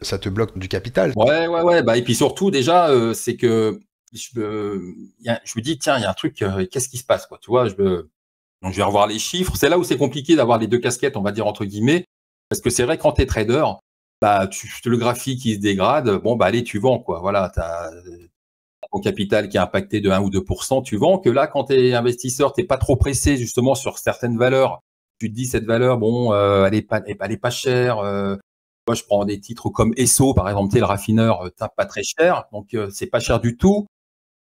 Ça te bloque du capital. Ouais. Et puis surtout, déjà, c'est que je me dis, tiens, il y a un truc, qu'est-ce qui se passe, quoi, tu vois, donc, je vais revoir les chiffres. C'est là où c'est compliqué d'avoir les deux casquettes, on va dire, entre guillemets. Parce que c'est vrai, quand tu es trader, le graphique, il se dégrade. Allez, tu vends, quoi. Voilà, tu as ton capital qui est impacté de 1 ou 2%, tu vends. Que là, quand tu es investisseur, tu n'es pas trop pressé, justement, sur certaines valeurs. Tu te dis, cette valeur, elle est pas chère. Moi, je prends des titres comme Esso, par exemple, le raffineur, pas très cher. Donc, c'est pas cher du tout.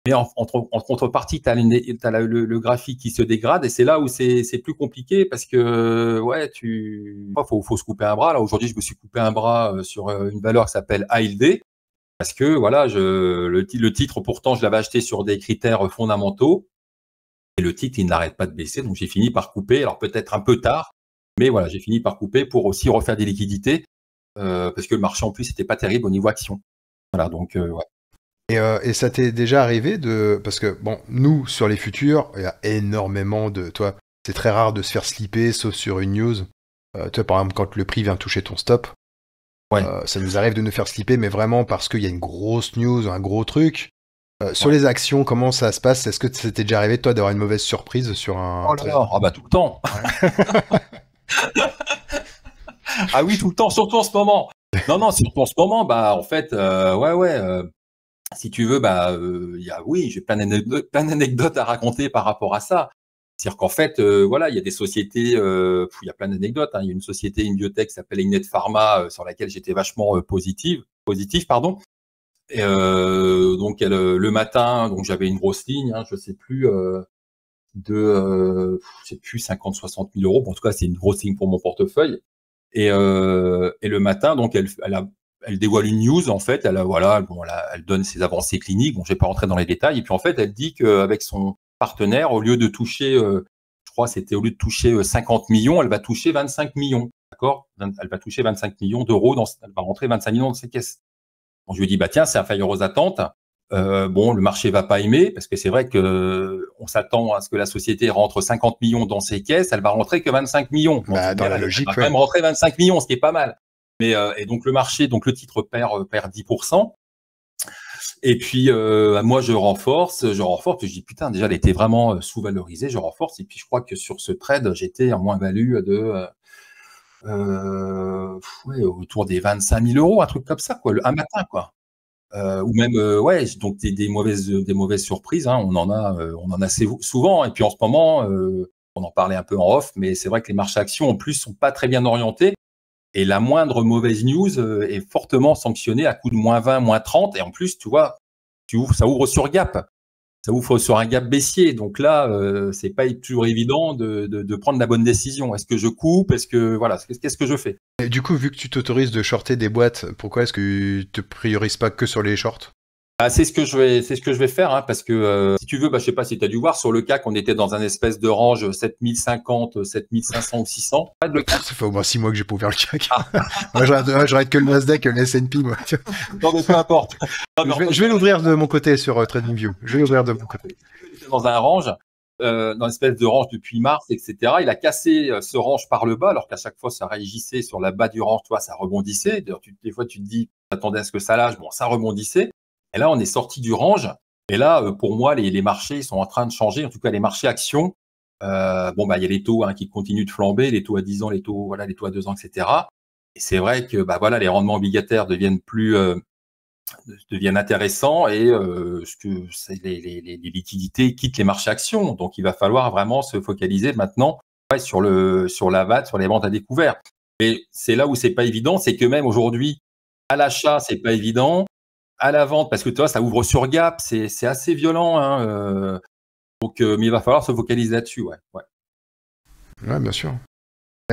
Mais en contrepartie, tu as le graphique qui se dégrade et c'est là où c'est plus compliqué parce que ouais, faut se couper un bras. Là aujourd'hui, je me suis coupé un bras sur une valeur qui s'appelle ALD parce que voilà, le titre pourtant je l'avais acheté sur des critères fondamentaux et le titre il n'arrête pas de baisser, donc j'ai fini par couper. Alors peut-être un peu tard, mais voilà, j'ai fini par couper pour aussi refaire des liquidités parce que le marché en plus n'était pas terrible au niveau action. Voilà, donc ouais. Et ça t'est déjà arrivé parce que, bon, nous, sur les futurs, il y a énormément de... Toi, c'est très rare de se faire slipper, sauf sur une news. Toi, par exemple, quand le prix vient toucher ton stop, Ouais. ça nous arrive de nous faire slipper, mais vraiment parce qu'il y a une grosse news, un gros truc. Sur les actions, comment ça se passe? Est-ce que c'était déjà arrivé, toi, d'avoir une mauvaise surprise sur un... Oh là là, ah bah tout le temps. Ouais. Ah oui, tout le temps, surtout en ce moment. Non, surtout en ce moment, bah en fait, si tu veux, bah oui, j'ai plein d'anecdotes à raconter par rapport à ça. C'est-à-dire qu'en fait, voilà, il y a des sociétés, il y a plein d'anecdotes. Hein. Il y a une société, une biotech qui s'appelle Ignet Pharma, sur laquelle j'étais vachement positif, pardon. Et donc le matin, donc j'avais une grosse ligne, hein, je sais plus je sais plus 50-60 000 euros. Bon, en tout cas, c'est une grosse ligne pour mon portefeuille. Et le matin, donc elle dévoile une news en fait. Elle donne ses avancées cliniques. Bon, je vais pas rentrer dans les détails. Et puis en fait, elle dit qu'avec son partenaire, au lieu de toucher, je crois, c'était au lieu de toucher 50 millions, elle va toucher 25 millions. D'accord ? Elle va toucher 25 millions d'euros elle va rentrer 25 millions dans ses caisses. Donc, je lui dis, bah tiens, c'est inférieur aux attentes. Bon, le marché va pas aimer parce que c'est vrai que on s'attend à ce que la société rentre 50 millions dans ses caisses, elle va rentrer que 25 millions. Donc, dans la logique, elle va quand même rentrer 25 millions, ce qui est pas mal. Mais et donc le marché, donc le titre perd 10%. Et puis moi je renforce. Je dis putain, déjà elle était vraiment sous-valorisée, je renforce. Et puis je crois que sur ce trade, j'étais en moins-value de autour des 25 000 euros, un truc comme ça, quoi, un matin, quoi. Ou même donc des mauvaises surprises, hein, on en a assez souvent. Et puis en ce moment, on en parlait un peu en off, mais c'est vrai que les marchés actions en plus sont pas très bien orientés. Et la moindre mauvaise news est fortement sanctionnée à coup de moins 20, moins 30. Et en plus, tu vois, ça ouvre sur gap. Ça ouvre sur un gap baissier. Donc là, c'est pas toujours évident de prendre la bonne décision. Est-ce que je coupe? Qu'est-ce que je fais? Et du coup, vu que tu t'autorises de shorter des boîtes, pourquoi est-ce que tu te priorises pas que sur les shorts? Ah, c'est ce que je vais faire, hein, parce que si tu veux, je sais pas si tu as dû voir sur le CAC, on était dans un espèce de range 7050, 7500 ou 600. Pas de le CAC. Ça fait au moins 6 mois que j'ai pas ouvert le CAC. Moi, je rate que le Nasdaq, le S&P, moi. Non, mais peu importe. Je vais l'ouvrir de mon côté sur TradingView. Je vais l'ouvrir de mon côté. Dans un range, dans une espèce de range depuis mars, etc. Il a cassé ce range par le bas, alors qu'à chaque fois, ça réagissait sur la bas du range, tu vois, ça rebondissait. D'ailleurs, des fois, tu te dis, t'attendais à ce que ça lâche, bon, ça rebondissait. Et là, on est sorti du range. Et là, pour moi, les marchés sont en train de changer. En tout cas, les marchés actions. Il y a les taux qui continuent de flamber, les taux à 10 ans, les taux à 2 ans, etc. Et c'est vrai que les rendements obligataires deviennent intéressants et les liquidités quittent les marchés actions. Donc, il va falloir vraiment se focaliser maintenant sur la VAT, sur les ventes à découvert. Et c'est là où c'est pas évident, c'est que même aujourd'hui, à l'achat, c'est pas évident. À la vente, parce que tu vois, ça ouvre sur gap, c'est assez violent, hein, mais il va falloir se focaliser là-dessus, ouais. Ouais, bien sûr.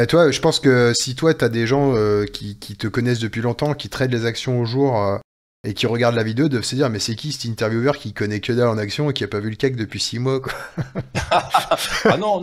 Et toi, je pense que si toi, t'as des gens qui te connaissent depuis longtemps, qui tradent les actions au jour et qui regardent la vidéo, doivent se dire, mais c'est qui cet intervieweur qui connaît que dalle en action et qui a pas vu le CAC depuis 6 mois, quoi. Ah non,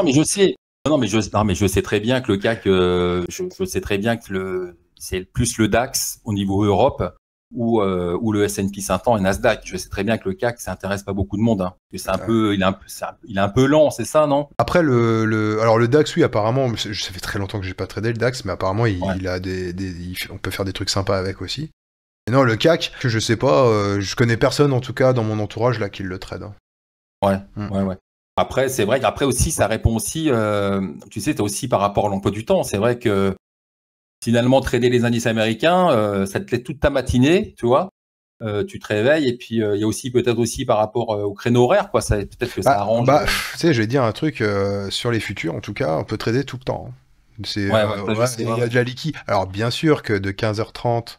mais je sais. Non, mais je sais très bien que le CAC, je sais très bien que c'est plus le DAX au niveau Europe. Ou le S&P 500 et Nasdaq. Je sais très bien que le CAC, ça intéresse pas beaucoup de monde, hein. Parce que il est un peu lent, c'est ça, non? Après alors le DAX, oui, apparemment, ça fait très longtemps que j'ai pas tradé le DAX, mais apparemment il a on peut faire des trucs sympas avec aussi. Et non, le CAC, je sais pas, je connais personne en tout cas dans mon entourage là qui le trade, hein. Ouais. Après, c'est vrai qu'après aussi, ça répond aussi, tu sais, t'as aussi par rapport à l'emploi du temps. C'est vrai que finalement, trader les indices américains, ça te laisse toute ta matinée, tu vois. Tu te réveilles et puis il y a aussi peut-être aussi par rapport au créneau horaire, quoi. Peut-être que ça arrange. Tu sais, je vais dire un truc sur les futurs, en tout cas, on peut trader tout le temps, hein. Il y a de la liquide. Alors bien sûr que de 15h30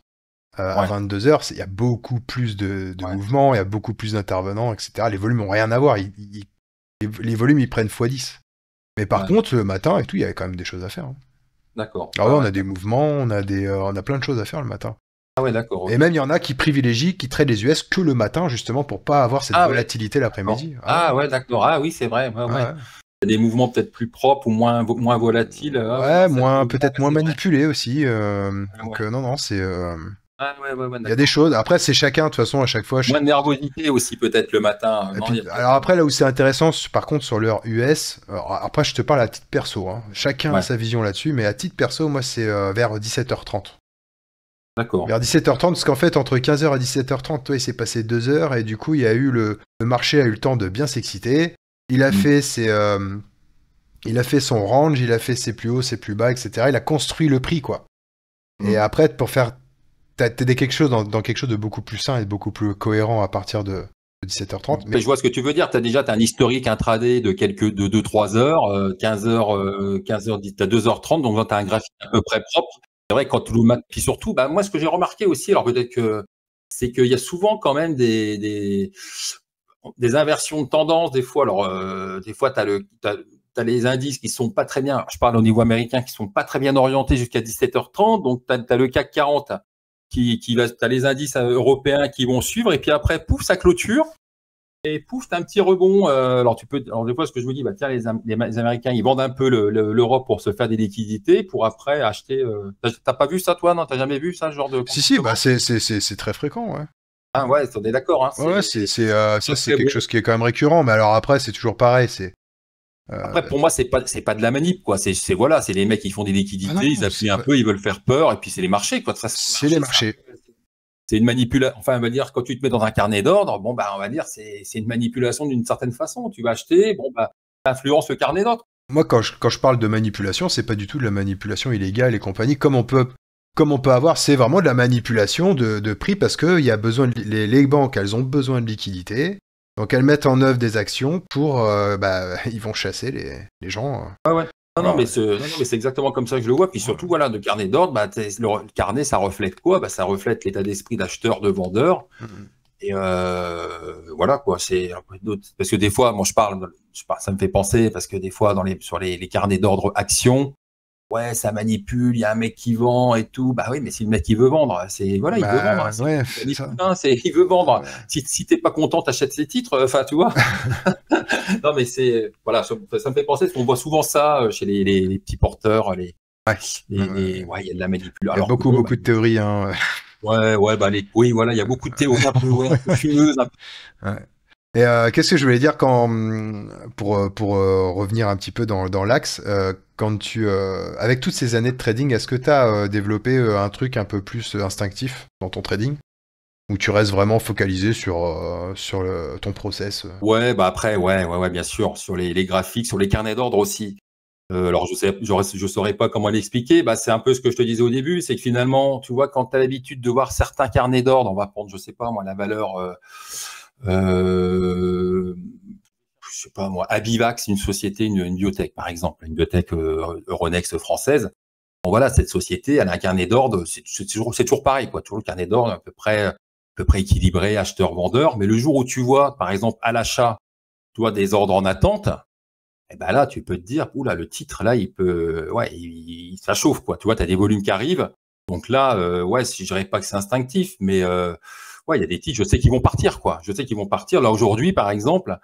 à 22h, il y a beaucoup plus de mouvements, il y a beaucoup plus d'intervenants, etc. Les volumes n'ont rien à voir. Les volumes, ils prennent x10. Mais par contre, le matin et tout, il y avait quand même des choses à faire. Hein. D'accord. Ah ouais, on a des mouvements, on a plein de choses à faire le matin. Ah ouais, d'accord. Okay. Et même, il y en a qui privilégient, qui traitent les US que le matin, justement, pour pas avoir cette volatilité l'après-midi. Ouais, d'accord. Ah oui, c'est vrai. Ouais. Il y a des mouvements peut-être plus propres ou moins volatiles. Peut-être moins manipulés aussi. Donc, non, c'est... Il y a des choses. Après, c'est chacun, de toute façon, à chaque fois. Moins de nervosité aussi, peut-être, le matin. Alors après, là où c'est intéressant, par contre, sur l'heure US, après, je te parle à titre perso. Hein. Chacun a sa vision là-dessus, mais à titre perso, moi, c'est vers 17h30. D'accord. Vers 17h30, parce qu'en fait, entre 15h et 17h30, toi, il s'est passé 2 heures, et du coup, il y a eu le marché a eu le temps de bien s'exciter. Il a fait il a fait son range, il a fait ses plus hauts, ses plus bas, etc. Il a construit le prix, quoi. Et après, pour faire... T'as quelque chose dans quelque chose de beaucoup plus sain et beaucoup plus cohérent à partir de 17h30. Mais je vois ce que tu veux dire. T'as un historique intraday de 2-3 heures, 15h, 15h, t'as 2h30, donc t'as un graphique à peu près propre. C'est vrai, quand tout le matin, puis surtout, moi, ce que j'ai remarqué aussi, alors peut-être que c'est qu'il y a souvent quand même des inversions de tendance, des fois. Alors, des fois, t'as les indices qui sont pas très bien, je parle au niveau américain, qui sont pas très bien orientés jusqu'à 17h30, donc t'as le CAC 40 t'as les indices européens qui vont suivre, et puis après, pouf, ça clôture, et pouf, t'as un petit rebond. Alors des fois, ce que je me dis, tiens, les Américains, ils vendent un peu l'Europe pour se faire des liquidités, pour après acheter. T'as pas vu ça, toi? Non, t'as jamais vu ça, ce genre de... Si, c'est très fréquent, ouais. Ah ouais, on est d'accord. Hein, ça, c'est quelque chose qui est quand même récurrent, mais alors après, c'est toujours pareil, Après, pour moi, c'est pas de la manip, quoi. C'est les mecs qui font des liquidités, ils appuient un peu, ils veulent faire peur, et puis c'est les marchés, quoi. C'est les marchés. C'est une manipulation. Enfin, on va dire, quand tu te mets dans un carnet d'ordre, on va dire, c'est une manipulation d'une certaine façon. Tu vas acheter, t'influences le carnet d'ordre. Moi, quand je parle de manipulation, c'est pas du tout de la manipulation illégale et compagnie, comme on peut avoir, c'est vraiment de la manipulation de prix, parce que il y a besoin les banques, elles ont besoin de liquidités. Donc elles mettent en œuvre des actions pour, ils vont chasser les gens. Ouais. Non, mais c'est exactement comme ça que je le vois. Puis surtout, voilà, de carnet d'ordre, le carnet, ça reflète quoi? Ça reflète l'état d'esprit d'acheteur, de vendeur. Et voilà, quoi. Parce que des fois, moi, ça me fait penser, parce que des fois, sur les carnets d'ordre actions, ouais, ça manipule, il y a un mec qui vend et tout. Bah oui, mais si le mec, il veut vendre, il veut vendre. Il veut vendre. Ouais. Si t'es pas content, t'achètes ses titres. Enfin, tu vois. Non, mais voilà, ça me fait penser, parce qu'on voit souvent ça chez les petits porteurs, il y a de la manipulation. Il y a beaucoup de théories, hein. Ouais, oui, voilà, il y a beaucoup de théories un peu fumeuses. Ouais. Et qu'est-ce que je voulais dire pour revenir un petit peu dans l'axe, quand avec toutes ces années de trading, est-ce que tu as développé un truc un peu plus instinctif dans ton trading, ou tu restes vraiment focalisé sur ton process? Ouais, après, ouais, bien sûr, sur les graphiques, sur les carnets d'ordre aussi. Alors je saurais pas comment l'expliquer. C'est un peu ce que je te disais au début, c'est que finalement, tu vois, quand tu as l'habitude de voir certains carnets d'ordre, on va prendre, je sais pas moi, la valeur. Je sais pas moi, Abivax, une société, une biotech par exemple, une biotech Euronext française. Bon voilà, cette société, elle a un carnet d'ordre, c'est toujours pareil, quoi. Toujours le carnet d'ordre à peu près équilibré, acheteur-vendeur. Mais le jour où tu vois, par exemple, à l'achat, tu vois des ordres en attente, et là, tu peux te dire, oula, le titre là, il peut, ça chauffe, quoi. Tu vois, tu as des volumes qui arrivent. Donc là, je dirais pas que c'est instinctif, mais il y a des titres, je sais qu'ils vont partir, quoi. Je sais qu'ils vont partir. Là, aujourd'hui, par exemple,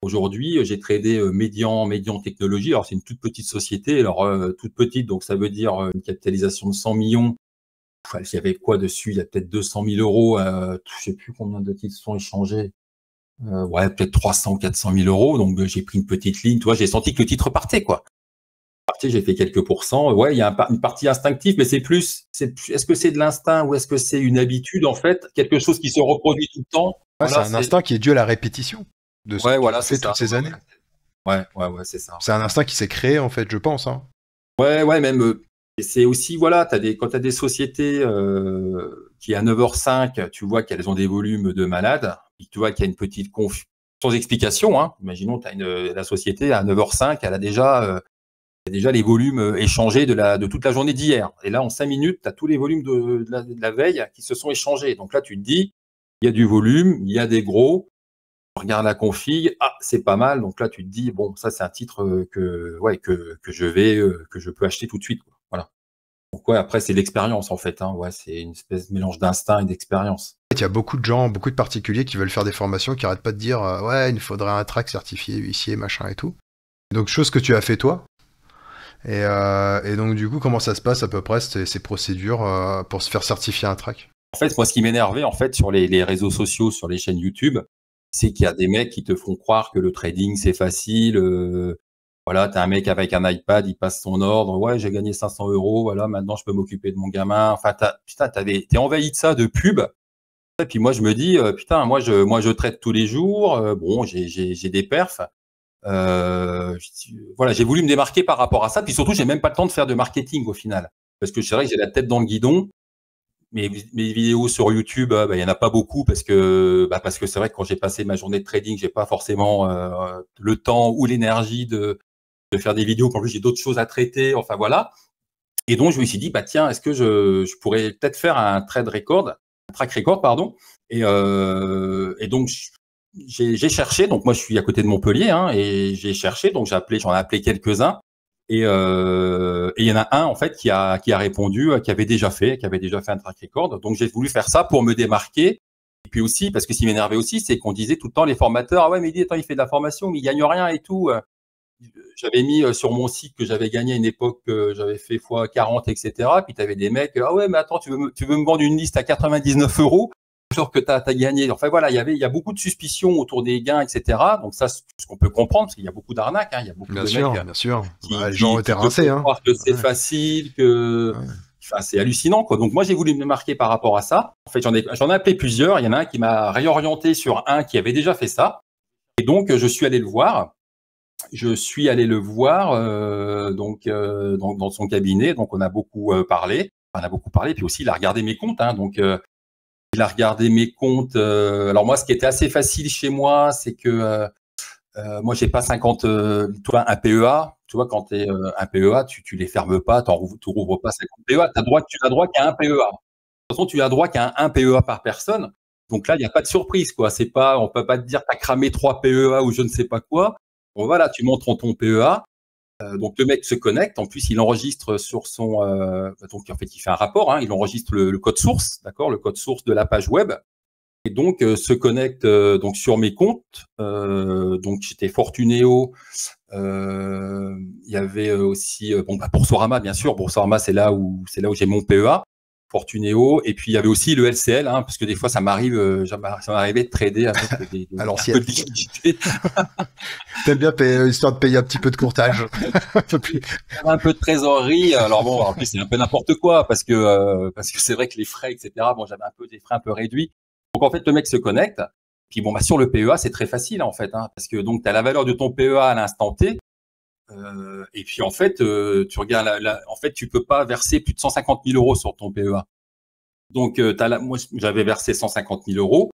j'ai tradé Médian Technologies. Alors, c'est une toute petite société. Alors, toute petite, donc ça veut dire une capitalisation de 100 millions. Il y avait quoi dessus? Il y a peut-être 200 000 euros. Je sais plus combien de titres sont échangés. Peut-être 300 ou 400 000 euros. Donc, j'ai pris une petite ligne. Tu vois, j'ai senti que le titre partait, quoi. J'ai fait quelques pourcents. Ouais, il y a une partie instinctive, mais est-ce que c'est de l'instinct ou est-ce que c'est une habitude, en fait, quelque chose qui se reproduit tout le temps? C'est un instinct qui est dû à la répétition de ce que tu fais toutes ces années. Ouais, c'est ça. C'est un instinct qui s'est créé, en fait, je pense. Hein. Ouais, même. Et c'est aussi, voilà, quand tu as des sociétés qui, à 9h05, tu vois qu'elles ont des volumes de malades, et tu vois qu'il y a une petite confusion, sans explication, hein. Imaginons, la société, à 9h05, elle a déjà il y a déjà les volumes échangés de toute la journée d'hier. Et là, en 5 minutes, tu as tous les volumes de la veille qui se sont échangés. Donc là, tu te dis, il y a du volume, il y a des gros. Regarde la config, ah, c'est pas mal. Donc là, tu te dis, bon, ça, c'est un titre que je peux acheter tout de suite, quoi. Voilà. Donc ouais, après, c'est l'expérience, en fait, hein. Ouais, c'est une espèce de mélange d'instinct et d'expérience. Il y a beaucoup de gens, beaucoup de particuliers qui veulent faire des formations, qui arrêtent pas de dire ouais, il nous faudrait un track certifié huissier, machin et tout. Donc, chose que tu as fait toi. Et donc, du coup, comment ça se passe à peu près, ces procédures pour se faire certifier un track? En fait, moi, ce qui m'énervait, en fait, sur les réseaux sociaux, sur les chaînes YouTube, c'est qu'il y a des mecs qui te font croire que le trading, c'est facile. Voilà, t'as un mec avec un iPad, il passe son ordre. Ouais, j'ai gagné 500 €. Voilà, maintenant, je peux m'occuper de mon gamin. Enfin, t'es envahi de ça, de pub. Et puis moi, je me dis, putain, moi, je trade tous les jours. Bon, j'ai des perfs. Voilà, j'ai voulu me démarquer par rapport à ça. Puis surtout, j'ai même pas le temps de faire de marketing au final. Parce que c'est vrai que j'ai la tête dans le guidon. Mes vidéos sur YouTube, il y en a pas beaucoup parce que c'est vrai que quand j'ai passé ma journée de trading, j'ai pas forcément le temps ou l'énergie de faire des vidéos. En plus, j'ai d'autres choses à traiter. Enfin voilà. Et donc je me suis dit, bah tiens, est-ce que je pourrais peut-être faire un track record, pardon. Et donc j'ai cherché. Donc moi, je suis à côté de Montpellier, hein, et j'ai cherché. Donc j'en ai appelé quelques-uns. Et il y en a un en fait qui a répondu, qui avait déjà fait un track record. Donc j'ai voulu faire ça pour me démarquer. Et puis aussi parce que ce qui m'énervait aussi, c'est qu'on disait tout le temps les formateurs, ah ouais, mais attends, il fait de la formation, mais il gagne rien et tout. J'avais mis sur mon site que j'avais gagné à une époque, j'avais fait x40, etc. Puis tu avais des mecs, ah ouais, mais attends, tu veux me vendre une liste à 99 € alors que tu as gagné. Enfin voilà, il y a beaucoup de suspicions autour des gains, etc. Donc ça, c'est ce qu'on peut comprendre, parce qu'il y a beaucoup d'arnaques, hein. Il y a beaucoup de mecs bien sûr. Les gens étaient rincés, hein. Croire que c'est facile, que enfin, c'est hallucinant, quoi. Donc moi, j'ai voulu me marquer par rapport à ça. En fait, j'en ai appelé plusieurs. Il y en a un qui m'a réorienté sur un qui avait déjà fait ça. Et donc, je suis allé le voir. Donc dans son cabinet. Donc on a beaucoup parlé. Puis aussi, il a regardé mes comptes, hein. Donc il a regardé mes comptes. Alors moi, ce qui était assez facile chez moi, c'est que moi, j'ai pas 50. Toi, un PEA. Tu vois, quand tu es un PEA, tu les fermes pas, tu rouvres pas 50 PEA. Tu n'as droit qu'à un PEA. De toute façon, tu as droit qu'à un PEA par personne. Donc là, il n'y a pas de surprise, quoi. C'est pas, on peut pas te dire, tu as cramé 3 PEA ou je ne sais pas quoi. Bon, voilà, tu montres ton PEA. Donc le mec se connecte. En plus, il enregistre sur son. Donc en fait, il fait un rapport, hein. Il enregistre le code source, d'accord, le code source de la page web. Et donc se connecte donc sur mes comptes. Donc j'étais Fortunéo. Il y avait aussi Boursorama, bien sûr. Boursorama, c'est là où j'ai mon PEA. Fortunéo, et puis il y avait aussi le LCL, hein, parce que des fois ça m'arrivait de trader avec des à l'ancienne. T'aimes bien payer, histoire de payer un petit peu de courtage. Un peu de trésorerie. Alors bon, en plus c'est un peu n'importe quoi parce que c'est vrai que les frais, etc. Bon, j'avais un peu des frais un peu réduits. Donc en fait le mec se connecte. Puis bon, sur le PEA c'est très facile en fait, hein, parce que donc tu as la valeur de ton PEA à l'instant T. Et puis en fait, tu regardes en fait, tu peux pas verser plus de 150 000 € sur ton PEA. Donc moi, j'avais versé 150 000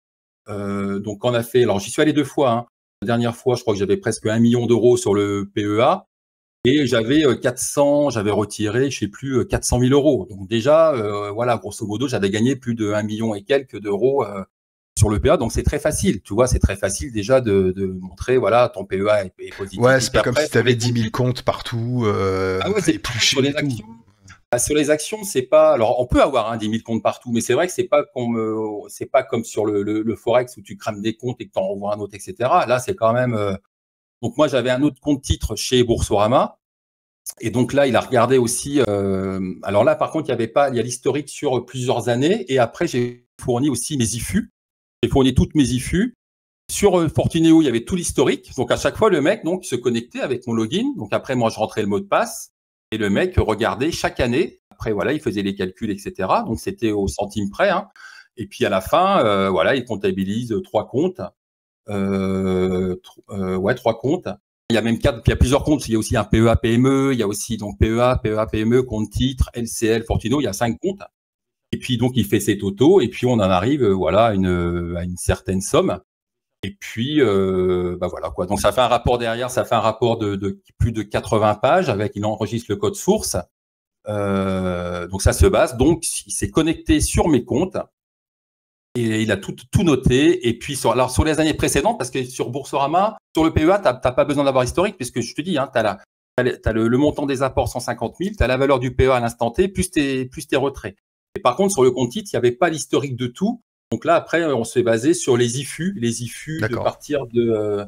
€. Donc on a fait. Alors j'y suis allé 2 fois, hein. La dernière fois, je crois que j'avais presque 1 million d'euros sur le PEA et j'avais retiré, je sais plus, 400 000 €. Donc déjà, voilà, grosso modo, j'avais gagné plus de 1 million et quelques d'euros sur le PEA. Donc c'est très facile, tu vois, c'est très facile déjà de montrer, voilà, ton PEA est positif. Ouais, c'est pas comme si tu avais 10 000 comptes partout. Ah ouais, c'est plus sur les actions. Sur les actions, c'est pas. Alors, on peut avoir 10 000 comptes partout, mais c'est vrai que c'est pas comme sur le forex où tu crames des comptes et que tu en renvoies un autre, etc. Là, c'est quand même. Donc moi, j'avais un autre compte titre chez Boursorama, et donc là, il a regardé aussi. Alors là, par contre, il y a l'historique sur plusieurs années, et après, j'ai fourni aussi mes IFU. J'ai fourni toutes mes IFU. Sur Fortunéo, il y avait tout l'historique. Donc à chaque fois, le mec donc se connectait avec mon login. Donc après, moi, je rentrais le mot de passe. Et le mec regardait chaque année. Après, voilà, il faisait les calculs, etc. Donc, c'était au centime près, hein. Et puis, à la fin, voilà, il comptabilise 3 comptes. 3 comptes. Il y a même il y a plusieurs comptes. Il y a aussi un PEA PME. Il y a aussi donc PEA PME, compte titre, LCL, Fortunéo. Il y a 5 comptes. Et puis, donc, il fait ses totaux. Et puis, on en arrive, voilà, à une certaine somme. Et puis, bah voilà quoi. Donc ça fait un rapport derrière, ça fait un rapport de plus de 80 pages avec, il enregistre le code source. Donc ça se base. Donc il s'est connecté sur mes comptes et il a tout noté. Et puis sur les années précédentes, parce que sur Boursorama, sur le PEA, t'as pas besoin d'avoir historique, puisque je te dis, hein, t'as le montant des apports 150 000, t'as la valeur du PEA à l'instant T, plus tes retraits. Et par contre, sur le compte titre, il n'y avait pas l'historique de tout. Donc là, après, on s'est basé sur les IFU de partir de.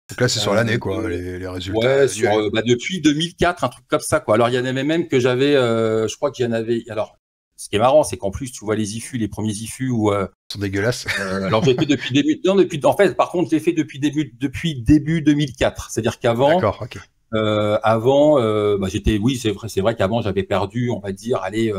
Donc là, c'est sur l'année, quoi, les résultats. Ouais, depuis 2004, un truc comme ça, quoi. Alors, il y en avait même que j'avais, je crois qu'il y en avait. Alors, ce qui est marrant, c'est qu'en plus, tu vois les IFU, les premiers IFU où. Ils sont dégueulasses. Alors, j'ai fait depuis début. Non, en fait, par contre, j'ai fait depuis début 2004. C'est-à-dire qu'avant. D'accord, ok. J'étais. Oui, c'est vrai qu'avant, j'avais perdu, on va dire, allez.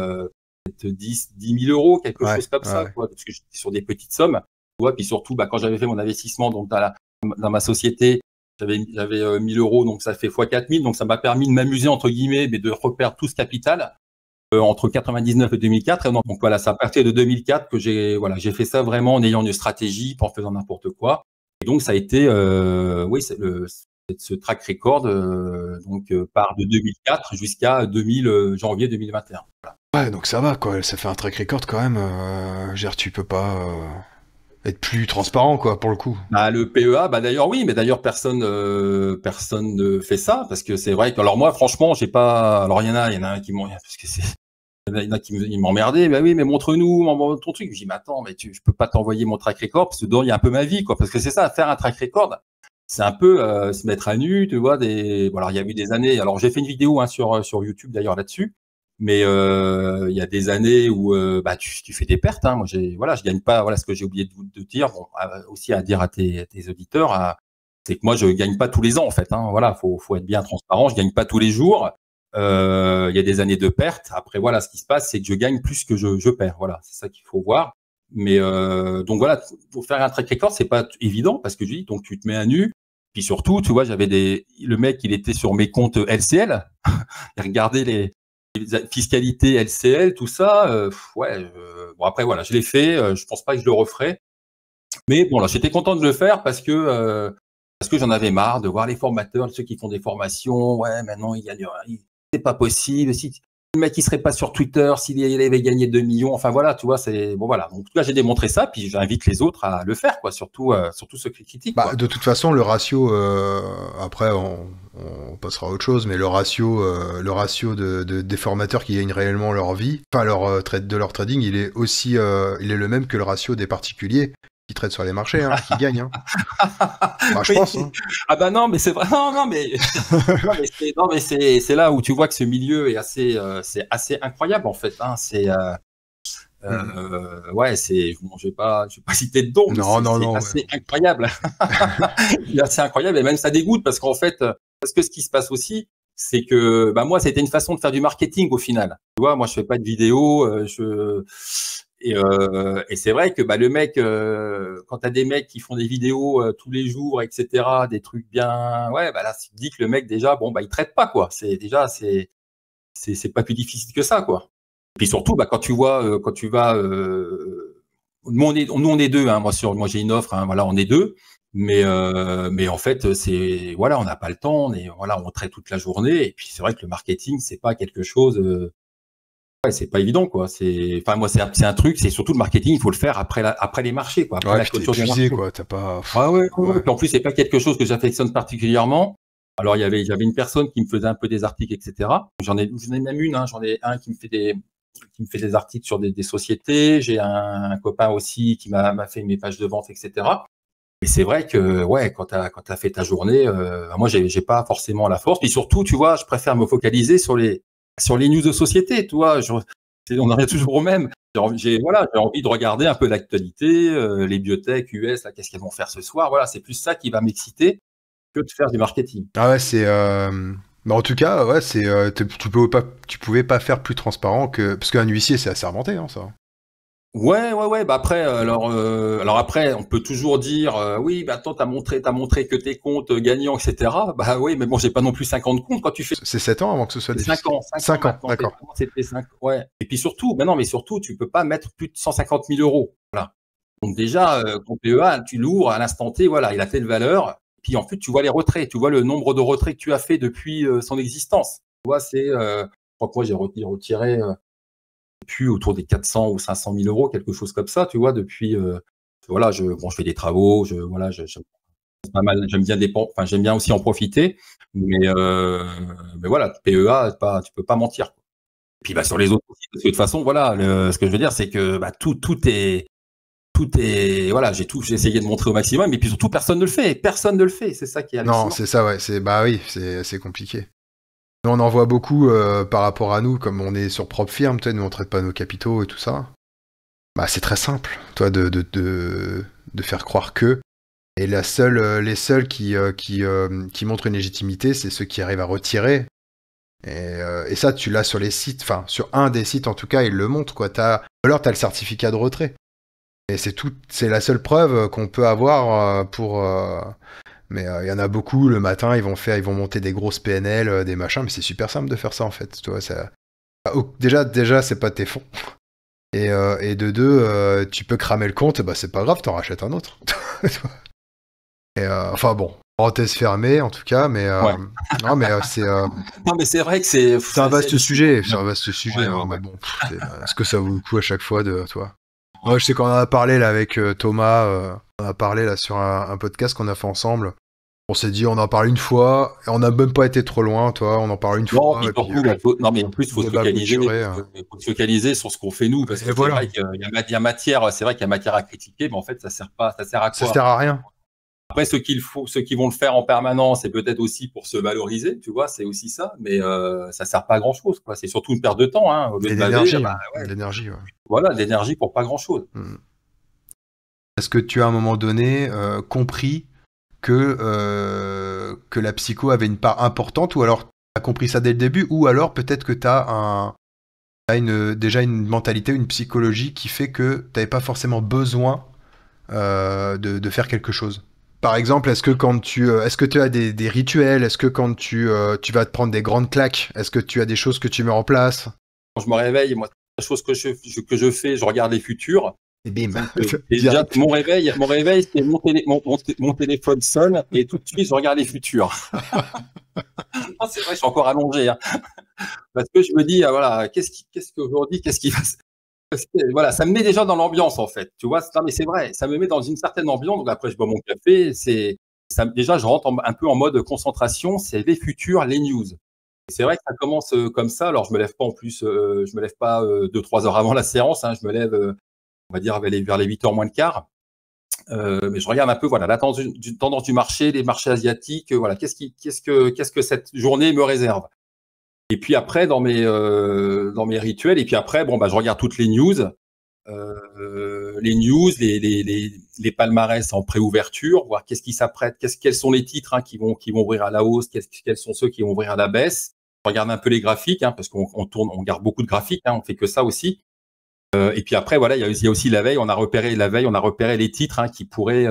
10 000 euros, quelque chose comme ça, quoi, parce que j'étais sur des petites sommes. Tu vois, puis surtout, quand j'avais fait mon investissement donc dans ma société, j'avais 1 000 euros, donc ça fait x 4 000, donc ça m'a permis de m'amuser, entre guillemets, mais de reperdre tout ce capital entre 99 et 2004. Et donc voilà, c'est à partir de 2004 que j'ai fait ça vraiment en ayant une stratégie, pas en faisant n'importe quoi. Et donc ça a été, ce track record part de 2004 jusqu'à janvier 2021. Voilà. Ouais, donc ça va, quoi. Ça fait un track record quand même. Tu peux pas être plus transparent, quoi, pour le coup. Le PEA, d'ailleurs, oui, mais d'ailleurs, personne ne fait ça, parce que c'est vrai que, alors moi, franchement, j'ai pas, alors il y en a un qui m'ont, parce que il y en a qui m'emmerdaient, oui, mais montre-nous ton truc. Je dis, mais attends, mais je peux pas t'envoyer mon track record, parce que dedans, il y a un peu ma vie, quoi, parce que c'est ça, faire un track record, c'est un peu se mettre à nu, tu vois, alors il y a eu des années, alors j'ai fait une vidéo sur YouTube d'ailleurs là-dessus, mais il y a des années où tu fais des pertes. Hein. Moi, je gagne pas. Voilà ce que j'ai oublié de dire. Bon, aussi à dire à tes auditeurs, c'est que moi je gagne pas tous les ans en fait. Hein. Voilà, faut être bien transparent. Je gagne pas tous les jours. Il y a des années de pertes. Après voilà, ce qui se passe, c'est que je gagne plus que je perds. Voilà, c'est ça qu'il faut voir. Mais donc voilà, pour faire un track record, c'est pas évident parce que je dis donc tu te mets à nu. Puis surtout, tu vois, le mec, il était sur mes comptes LCL. Il regardait les fiscalité LCL, tout ça. Bon après voilà, je l'ai fait. Je pense pas que je le referai. Mais bon là, j'étais content de le faire parce que j'en avais marre de voir les formateurs, ceux qui font des formations. Ouais, maintenant il gagne. C'est pas possible. Si le mec il serait pas sur Twitter, s'il avait gagné 2 millions. Enfin voilà, tu vois, c'est bon voilà. Donc en tout cas, j'ai démontré ça, puis j'invite les autres à le faire, quoi. Surtout ceux qui critiquent. Quoi. De toute façon, le ratio. Après, on passera à autre chose, mais le ratio des formateurs qui gagnent réellement leur vie, enfin de leur trading, il est aussi, il est le même que le ratio des particuliers qui traitent sur les marchés, hein, qui gagnent. Hein. Je pense. Hein. Ah non, mais c'est vrai. Non, mais c'est là où tu vois que ce milieu est c'est assez incroyable en fait. Hein. C'est je vais pas citer de nom. Non, assez incroyable. C'est assez incroyable et même ça dégoûte parce qu'en fait, parce que ce qui se passe aussi, c'est que moi, c'était une façon de faire du marketing au final. Tu vois, moi, je fais pas de vidéos, et c'est vrai que le mec, quand t'as des mecs qui font des vidéos tous les jours, etc., des trucs bien, là, tu te dis que le mec déjà, il traite pas quoi. C'est pas plus difficile que ça quoi. Et puis surtout, quand tu vas, nous on est deux, hein, moi j'ai une offre, hein, voilà, on est deux, mais en fait on n'a pas le temps, on traite toute la journée, et puis c'est vrai que le marketing c'est pas quelque chose, c'est pas évident quoi. C'est un truc, c'est surtout le marketing, il faut le faire après les marchés quoi, après la clôture des marchés. Quoi, t'as pas. En plus c'est pas quelque chose que j'affectionne particulièrement. Alors j'avais une personne qui me faisait un peu des articles, etc. J'en ai même une, hein, j'en ai un qui me fait des articles sur des sociétés. J'ai un copain aussi qui m'a fait mes pages de vente, etc. Et c'est vrai que quand t'as fait ta journée, moi j'ai pas forcément la force. Puis surtout, tu vois, je préfère me focaliser sur les news de société. Tu vois, on en revient toujours au même. J'ai envie de regarder un peu l'actualité, les biotech US, là, qu'est-ce qu'elles vont faire ce soir. Voilà, c'est plus ça qui va m'exciter que de faire du marketing. Ah ouais, c'est. En tout cas, ouais, c'est. Tu pouvais pas faire plus transparent que. Parce qu'un huissier, c'est assermenté, hein, ça. Ouais. Après, alors après, on peut toujours dire, oui, attends, t'as montré que tes comptes gagnants, etc. Oui, mais bon, j'ai pas non plus 50 comptes quand tu fais. C'est 7 ans avant que ce soit des 5 ans. 5 ans, d'accord. C'était 5, ouais. Et puis surtout, tu peux pas mettre plus de 150 000 euros. Voilà. Donc déjà, ton PEA, tu l'ouvres à l'instant T, voilà, il a telle valeur. Puis en fait, tu vois les retraits, tu vois le nombre de retraits que tu as fait depuis son existence. Tu vois, c'est, je crois que moi j'ai retiré depuis autour des 400 ou 500 000 euros, quelque chose comme ça, tu vois, depuis. Voilà, je fais des travaux, pas mal, j'aime bien aussi en profiter, mais voilà, PEA, tu peux pas mentir. Et puis bah sur les autres aussi, parce que de toute façon, voilà, ce que je veux dire, c'est que bah, tout est, voilà, j'ai essayé de montrer au maximum, et puis surtout personne ne le fait, c'est ça qui est hallucinant. Non, c'est ça, ouais, bah oui, c'est compliqué. Nous, on en voit beaucoup par rapport à nous, comme on est sur propre firme, nous on traite pas nos capitaux et tout ça. Bah c'est très simple, toi, de faire croire que. Et les seuls qui montrent une légitimité, c'est ceux qui arrivent à retirer. Et ça, tu l'as sur les sites, enfin, sur un des sites en tout cas, ils le montrent, quoi. Alors, t'as le certificat de retrait. Et c'est la seule preuve qu'on peut avoir pour. Mais il y en a beaucoup, le matin, ils vont monter des grosses PNL, des machins, mais c'est super simple de faire ça, en fait. Tu vois, déjà, c'est pas tes fonds. Et de deux, tu peux cramer le compte, bah c'est pas grave, t'en rachètes un autre. Et enfin bon, parenthèse fermée en tout cas, mais Ouais. non mais c'est Non, mais c'est vrai que c'est un vaste sujet, Ouais, hein, ouais. mais bon, est-ce que ça vaut le coup à chaque fois de toi? Moi, je sais qu'on en a parlé là avec Thomas, on a parlé là sur un podcast qu'on a fait ensemble. On s'est dit, on en parle une fois, et on n'a même pas été trop loin, toi, on en parle une Non, fois. puis Et puis, surtout, non, mais en plus, faut se débat focaliser, clôturé, faut se focaliser sur ce qu'on fait nous, parce que et voilà. c'est vrai qu'il y a matière, c'est vrai qu'il y a matière à critiquer, mais en fait, ça sert à Ça quoi? sert à rien. Après, ceux qui vont le faire en permanence, c'est peut-être aussi pour se valoriser, tu vois, c'est aussi ça, mais ça sert pas à grand chose, quoi. C'est surtout une perte de temps, hein, au lieu Et de baver, d'énergie, bah, ouais, d'énergie, ouais. voilà, de l'énergie pour pas grand chose. Est-ce que tu as à un moment donné compris que la psycho avait une part importante, ou alors tu as compris ça dès le début, ou alors peut-être que tu as déjà une mentalité, une psychologie qui fait que tu n'avais pas forcément besoin de faire quelque chose. Par exemple, est-ce que tu as des rituels? Est-ce que quand tu vas te prendre des grandes claques, est-ce que tu as des choses que tu mets en place? Quand je me réveille, moi, la chose que je fais, je regarde les futurs. Et bim. Et déjà, mon réveil, c'est mon téléphone sonne et tout de suite, je regarde les futurs. Ah, c'est vrai, je suis encore allongé, hein. Parce que je me dis, ah, voilà, qu'est-ce qu'aujourd'hui, qu'est-ce qui va se voilà, ça me met déjà dans l'ambiance, en fait. Tu vois, non, mais c'est vrai, ça me met dans une certaine ambiance. Donc après, je bois mon café. Déjà, je rentre un peu en mode concentration. C'est les futurs, les news. Et c'est vrai que ça commence comme ça. Alors, je me lève pas en plus, je me lève pas 2-3 heures avant la séance, hein. Je me lève, on va dire, vers les 8 heures moins le quart. Mais je regarde un peu, voilà, la tendance du marché, les marchés asiatiques, voilà, qu'est-ce que cette journée me réserve. Et puis après, dans mes rituels, et puis après, bon, bah, je regarde toutes les news, les palmarès en préouverture, voir qu'est-ce qui s'apprête, quels sont les titres, hein, qui vont ouvrir à la hausse, quels sont ceux qui vont ouvrir à la baisse. Je regarde un peu les graphiques, hein, parce qu'on garde beaucoup de graphiques, hein, on fait que ça aussi. Et puis après, voilà, il y a aussi la veille, on a repéré les titres, hein, qui pourraient,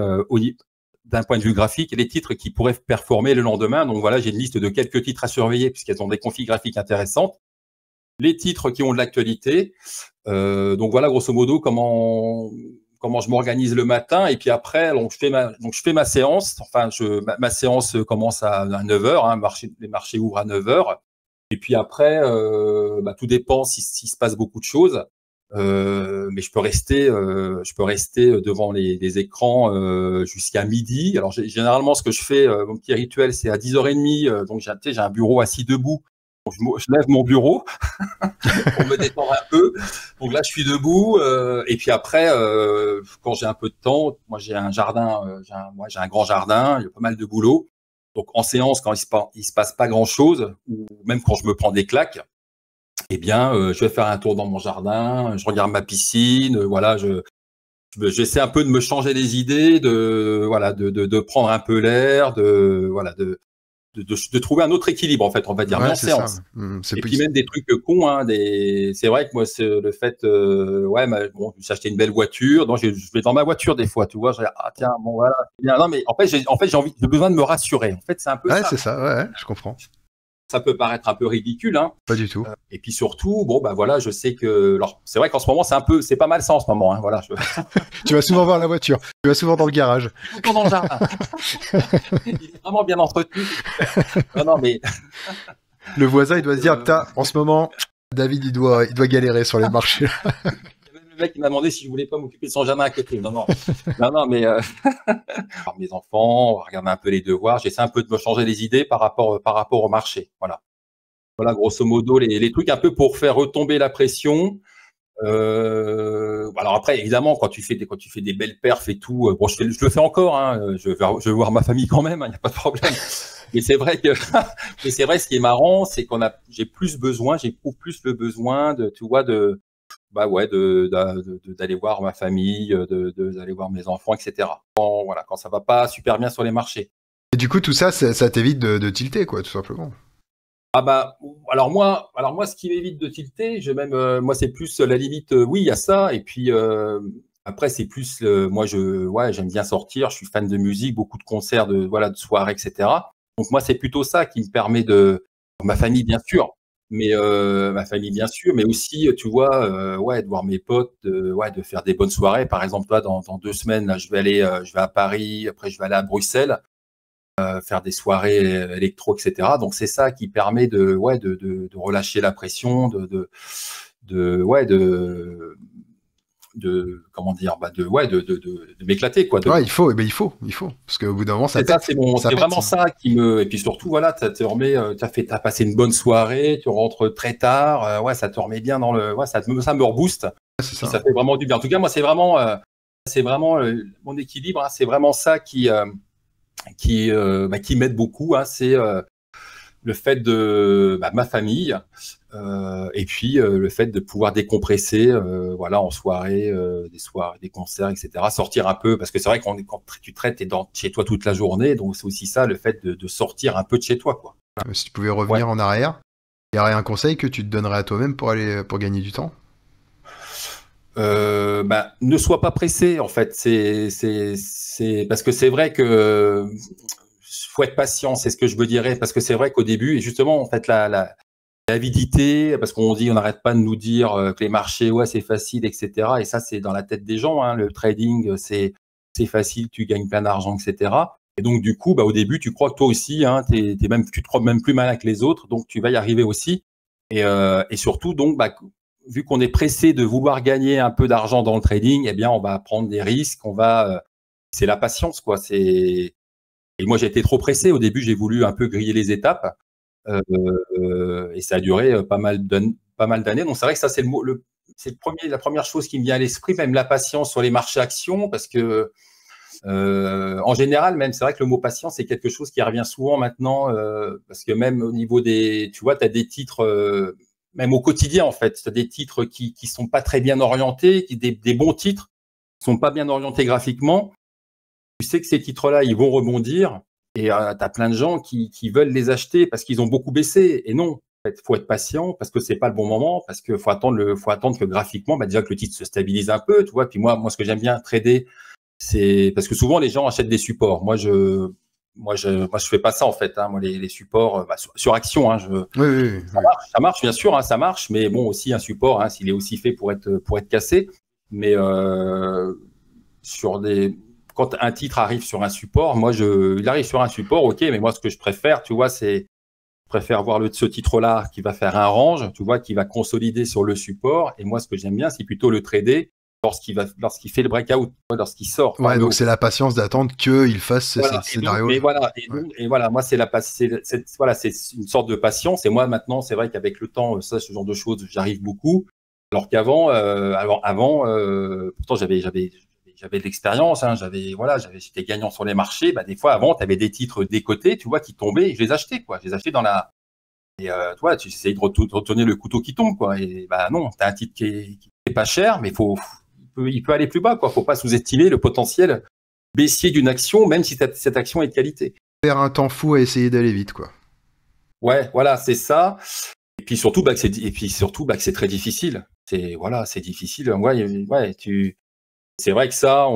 d'un point de vue graphique, les titres qui pourraient performer le lendemain. Donc voilà, j'ai une liste de quelques titres à surveiller puisqu'elles ont des config graphiques intéressantes. Les titres qui ont de l'actualité. Donc voilà, grosso modo, comment je m'organise le matin. Et puis après, donc je fais ma séance. Enfin, ma séance commence à 9h, hein, les marchés ouvrent à 9h. Et puis après, bah, tout dépend s'il se passe beaucoup de choses. Mais je peux rester devant les écrans jusqu'à midi. Alors généralement, ce que je fais, mon petit rituel, c'est à 10h30. Donc j'ai un bureau assis debout. Donc, je lève mon bureau pour me détendre un peu. Donc là, je suis debout. Et puis après, quand j'ai un peu de temps, moi j'ai un jardin, j'ai un grand jardin. Il y a pas mal de boulot. Donc en séance, quand il se passe pas grand chose, ou même quand je me prends des claques, eh bien, je vais faire un tour dans mon jardin, je regarde ma piscine, voilà, j'essaie un peu de me changer les idées, de prendre un peu l'air, de trouver un autre équilibre, en fait, on va dire, mais en séance. Et puis même des trucs cons, hein, c'est vrai que moi, c'est le fait, bon, j'ai acheté une belle voiture, donc je vais dans ma voiture des fois, tu vois, je regarde, ah tiens, bon voilà, c'est bien. Non, mais en fait, j'ai besoin de me rassurer. En fait, c'est un peu Ouais, ça. c'est ça, ouais, je comprends. ça peut paraître un peu ridicule, hein. Pas du tout. Et puis surtout, bon, bah voilà, je sais que, alors, c'est vrai qu'en ce moment, c'est pas mal ça en ce moment, hein, voilà. Tu vas souvent voir la voiture. Tu vas souvent dans le garage. Tout dans le jardin. Il est vraiment bien entretenu. Non, mais. Le voisin, il doit se dire, putain, en ce moment, David, il doit galérer sur les marchés. Le mec, il m'a demandé si je voulais pas m'occuper de son jardin à côté. Non, mais mes enfants, on va regarder un peu les devoirs. J'essaie un peu de me changer les idées par rapport au marché. Voilà. Voilà, grosso modo, les trucs un peu pour faire retomber la pression. Alors après, évidemment, quand tu fais des belles perfs et tout, bon, je le fais encore, hein, je vais voir ma famille quand même, il n'y a pas de problème. Mais c'est vrai ce qui est marrant, c'est j'éprouve plus le besoin d'aller voir ma famille, d'aller voir mes enfants, etc. Quand ça va pas super bien sur les marchés. Et du coup, tout ça, ça t'évite de tilter, quoi, tout simplement. Ah bah, alors moi, ce qui m'évite de tilter, moi, c'est plus la limite, oui, il y a ça, et puis après, c'est plus, j'aime bien sortir, je suis fan de musique, beaucoup de concerts, de soirées, etc. Donc moi, c'est plutôt ça qui me permet ma famille, bien sûr, mais aussi, tu vois, de voir mes potes, de faire des bonnes soirées. Par exemple, là, dans 2 semaines, là, je vais à Paris, après je vais aller à Bruxelles. Faire des soirées électro, etc. Donc c'est ça qui permet de relâcher la pression, de m'éclater, quoi. Ouais, il faut, parce qu'au bout d'un moment, ça pète. C'est vraiment ça qui me, et puis surtout, voilà, ça te remet, t'as passé une bonne soirée, tu rentres très tard, ça te remet bien ça me rebooste. Ça fait vraiment du bien. En tout cas, moi, c'est vraiment mon équilibre, hein, c'est vraiment ça qui m'aide beaucoup, hein, c'est le fait de ma famille, et puis le fait de pouvoir décompresser, en soirée, des concerts, etc. Sortir un peu, parce que c'est vrai que quand tu traites, t'es chez toi toute la journée, donc c'est aussi ça, le fait de sortir un peu de chez toi, quoi. Si tu pouvais revenir en arrière, il y aurait un conseil que tu te donnerais à toi-même pour gagner du temps? Ne sois pas pressé, en fait. C'est parce que c'est vrai que faut être patient, c'est ce que je me dirais, parce que c'est vrai qu'au début, et justement, en fait, l'avidité, parce on n'arrête pas de nous dire que les marchés, ouais, c'est facile, etc. Et ça, c'est dans la tête des gens, hein. Le trading, c'est facile, tu gagnes plein d'argent, etc. Et donc, du coup, au début, tu crois que toi aussi, hein, tu te crois même plus malin que les autres, donc tu vas y arriver aussi. Et surtout, donc, vu qu'on est pressé de vouloir gagner un peu d'argent dans le trading, eh bien, on va prendre des risques, c'est la patience, quoi. Et moi, j'ai été trop pressé. Au début, j'ai voulu un peu griller les étapes, et ça a duré pas mal d'années. Donc, c'est vrai que ça, c'est la première chose qui me vient à l'esprit, même la patience sur les marchés actions, parce que en général, même, c'est vrai que le mot patience, c'est quelque chose qui revient souvent maintenant, parce que même au niveau tu vois, tu as des titres, même au quotidien, en fait, tu as des titres qui sont pas très bien orientés, des bons titres, qui sont pas bien orientés graphiquement. Tu sais que ces titres-là, ils vont rebondir, et tu as plein de gens qui veulent les acheter parce qu'ils ont beaucoup baissé. Et non, en fait, faut être patient parce que c'est pas le bon moment, parce que faut attendre que graphiquement, déjà que le titre se stabilise un peu, tu vois. Puis moi, ce que j'aime bien trader, c'est parce que souvent les gens achètent des supports. Moi, je fais pas ça, en fait, hein. Moi, les supports, sur action, hein, Oui. ça marche, bien sûr, hein, ça marche, mais bon, aussi un support, hein, s'il est aussi fait pour être cassé, mais quand un titre arrive sur un support, il arrive sur un support, ok, mais moi, ce que je préfère, tu vois, je préfère voir ce titre-là qui va faire un range, tu vois, qui va consolider sur le support. Et moi, ce que j'aime bien, c'est plutôt le trader lorsqu'il fait le breakout, lorsqu'il sort. Ouais, donc c'est la patience d'attendre qu'il fasse ce scénario. Voilà, moi, c'est une sorte de patience. Et moi, maintenant, c'est vrai qu'avec le temps, ce genre de choses, j'arrive beaucoup. Alors qu'avant, pourtant, j'avais de l'expérience, hein, j'étais gagnant sur les marchés. Des fois, avant, tu avais des titres décotés, tu vois, qui tombaient, et je les achetais, quoi. Je les achetais et toi, tu essayes de retourner le couteau qui tombe, quoi. Et non, tu as un titre qui est pas cher, mais il peut aller plus bas, quoi. Faut pas sous-estimer le potentiel baissier d'une action, même si cette action est de qualité. Faire un temps fou à essayer d'aller vite, quoi. Ouais, voilà, c'est ça. Et puis surtout, que c'est très difficile. C'est difficile. C'est vrai que ça,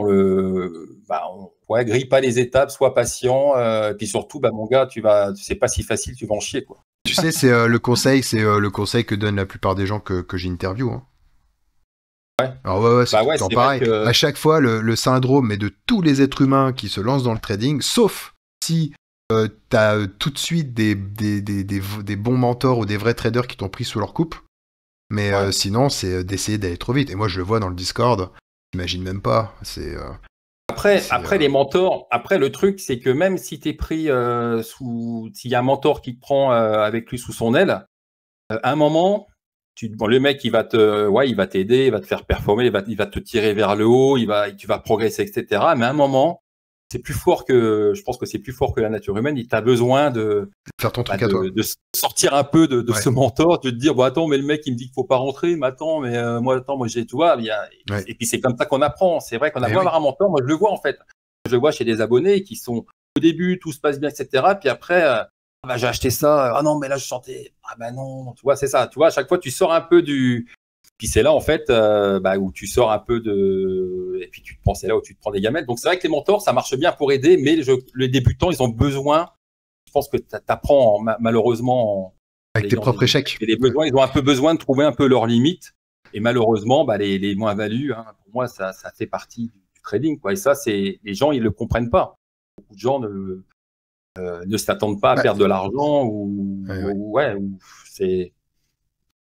grille pas les étapes, sois patient. Et puis surtout, mon gars, c'est pas si facile, tu vas en chier, quoi. Tu sais, c'est le conseil que donnent la plupart des gens que j'interviewe. Hein. Ouais. Alors ouais, c'est Bah tout le ouais, temps c'est pareil. vrai que À chaque fois, le syndrome mais de tous les êtres humains qui se lancent dans le trading, sauf si t'as tout de suite des bons mentors ou des vrais traders qui t'ont pris sous leur coupe. Mais ouais. sinon, c'est d'essayer d'aller trop vite. Et moi, je le vois dans le Discord. J'imagine même pas. Après les mentors, après le truc, c'est que même si t'es pris s'il y a un mentor qui te prend avec lui sous son aile, à un moment, bon, le mec, il va t'aider, il va te faire performer, il va te tirer vers le haut, tu vas progresser, etc. Mais à un moment, je pense que c'est plus fort que la nature humaine. Il t'a besoin faire ton truc à toi. de sortir un peu de Ouais. ce mentor, de te dire, bon, attends, mais le mec, il me dit qu'il faut pas rentrer, mais attends, moi, j'ai, tu vois, Ouais. et puis c'est comme ça qu'on apprend. C'est vrai qu'on a beau oui. avoir un mentor, moi, je le vois, en fait. Je le vois chez des abonnés qui sont, au début, tout se passe bien, etc. Puis après, bah, j'ai acheté ça, ah non, mais là, je sentais, ah ben non, tu vois, c'est ça. Tu vois, à chaque fois, tu sors un peu puis c'est là, en fait, où tu sors un peu et puis c'est là où tu te prends des gamelles. Donc, c'est vrai que les mentors, ça marche bien pour aider, mais les débutants, ils ont besoin, je pense que tu apprends malheureusement avec tes propres échecs. Les besoins, ils ont un peu besoin de trouver un peu leurs limites. Et malheureusement, bah, les moins-values, hein, pour moi, ça fait partie du trading, quoi. Et ça, les gens, ils le comprennent pas. Beaucoup de gens ne s'attendent pas à perdre de l'argent ou c'est.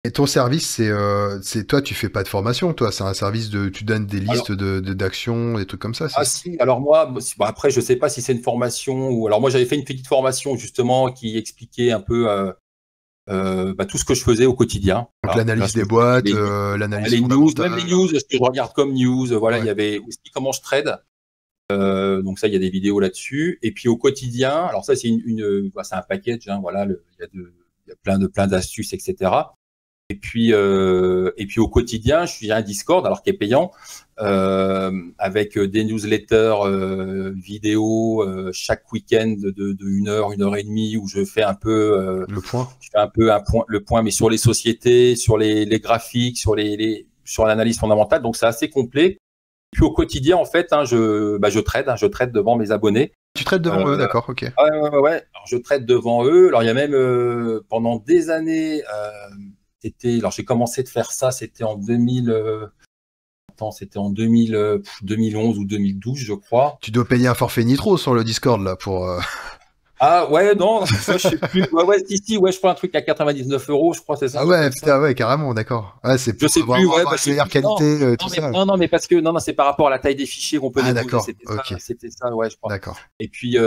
Et ton service, c'est toi, tu fais pas de formation, toi, c'est un service tu donnes des listes d'actions, des trucs comme ça, c'est ça? Si, alors moi, après, je sais pas si c'est une formation ou alors moi j'avais fait une petite formation justement qui expliquait un peu tout ce que je faisais au quotidien. Donc Voilà. l'analyse des boîtes, l'analyse Les news, fondamentale. même les news, ce que je regarde comme news, voilà, Ouais. il y avait aussi comment je trade. Donc ça, il y a des vidéos là-dessus. Et puis au quotidien, alors ça c'est c'est un package, hein, voilà, il y a plein d'astuces, etc. Et puis au quotidien, j'ai un Discord, alors qui est payant, avec des newsletters vidéo chaque week-end de 1 heure et demie, où je fais un peu le point. Je fais un peu le point, mais sur les sociétés, sur les graphiques, sur l'analyse fondamentale. Donc c'est assez complet. Puis au quotidien, en fait, hein, je trade devant mes abonnés. Tu traites devant eux, d'accord, ok. Ouais. Alors, je trade devant eux. Alors il y a même pendant des années. Alors j'ai commencé de faire ça, c'était en 2011 ou 2012, je crois. Tu dois payer un forfait Nitro sur le Discord là pour. Ah ouais, non, ça je sais plus. Ouais, je prends un truc à 99 €, je crois, c'est ça. Ah ouais, putain, ouais, carrément, d'accord. Ouais, c'est pour Je sais avoir plus, une meilleure qualité, tout mais, ça. Non, mais parce que c'est par rapport à la taille des fichiers qu'on peut déposer. D'accord, ok. C'était ça, ouais, je crois. D'accord. Et puis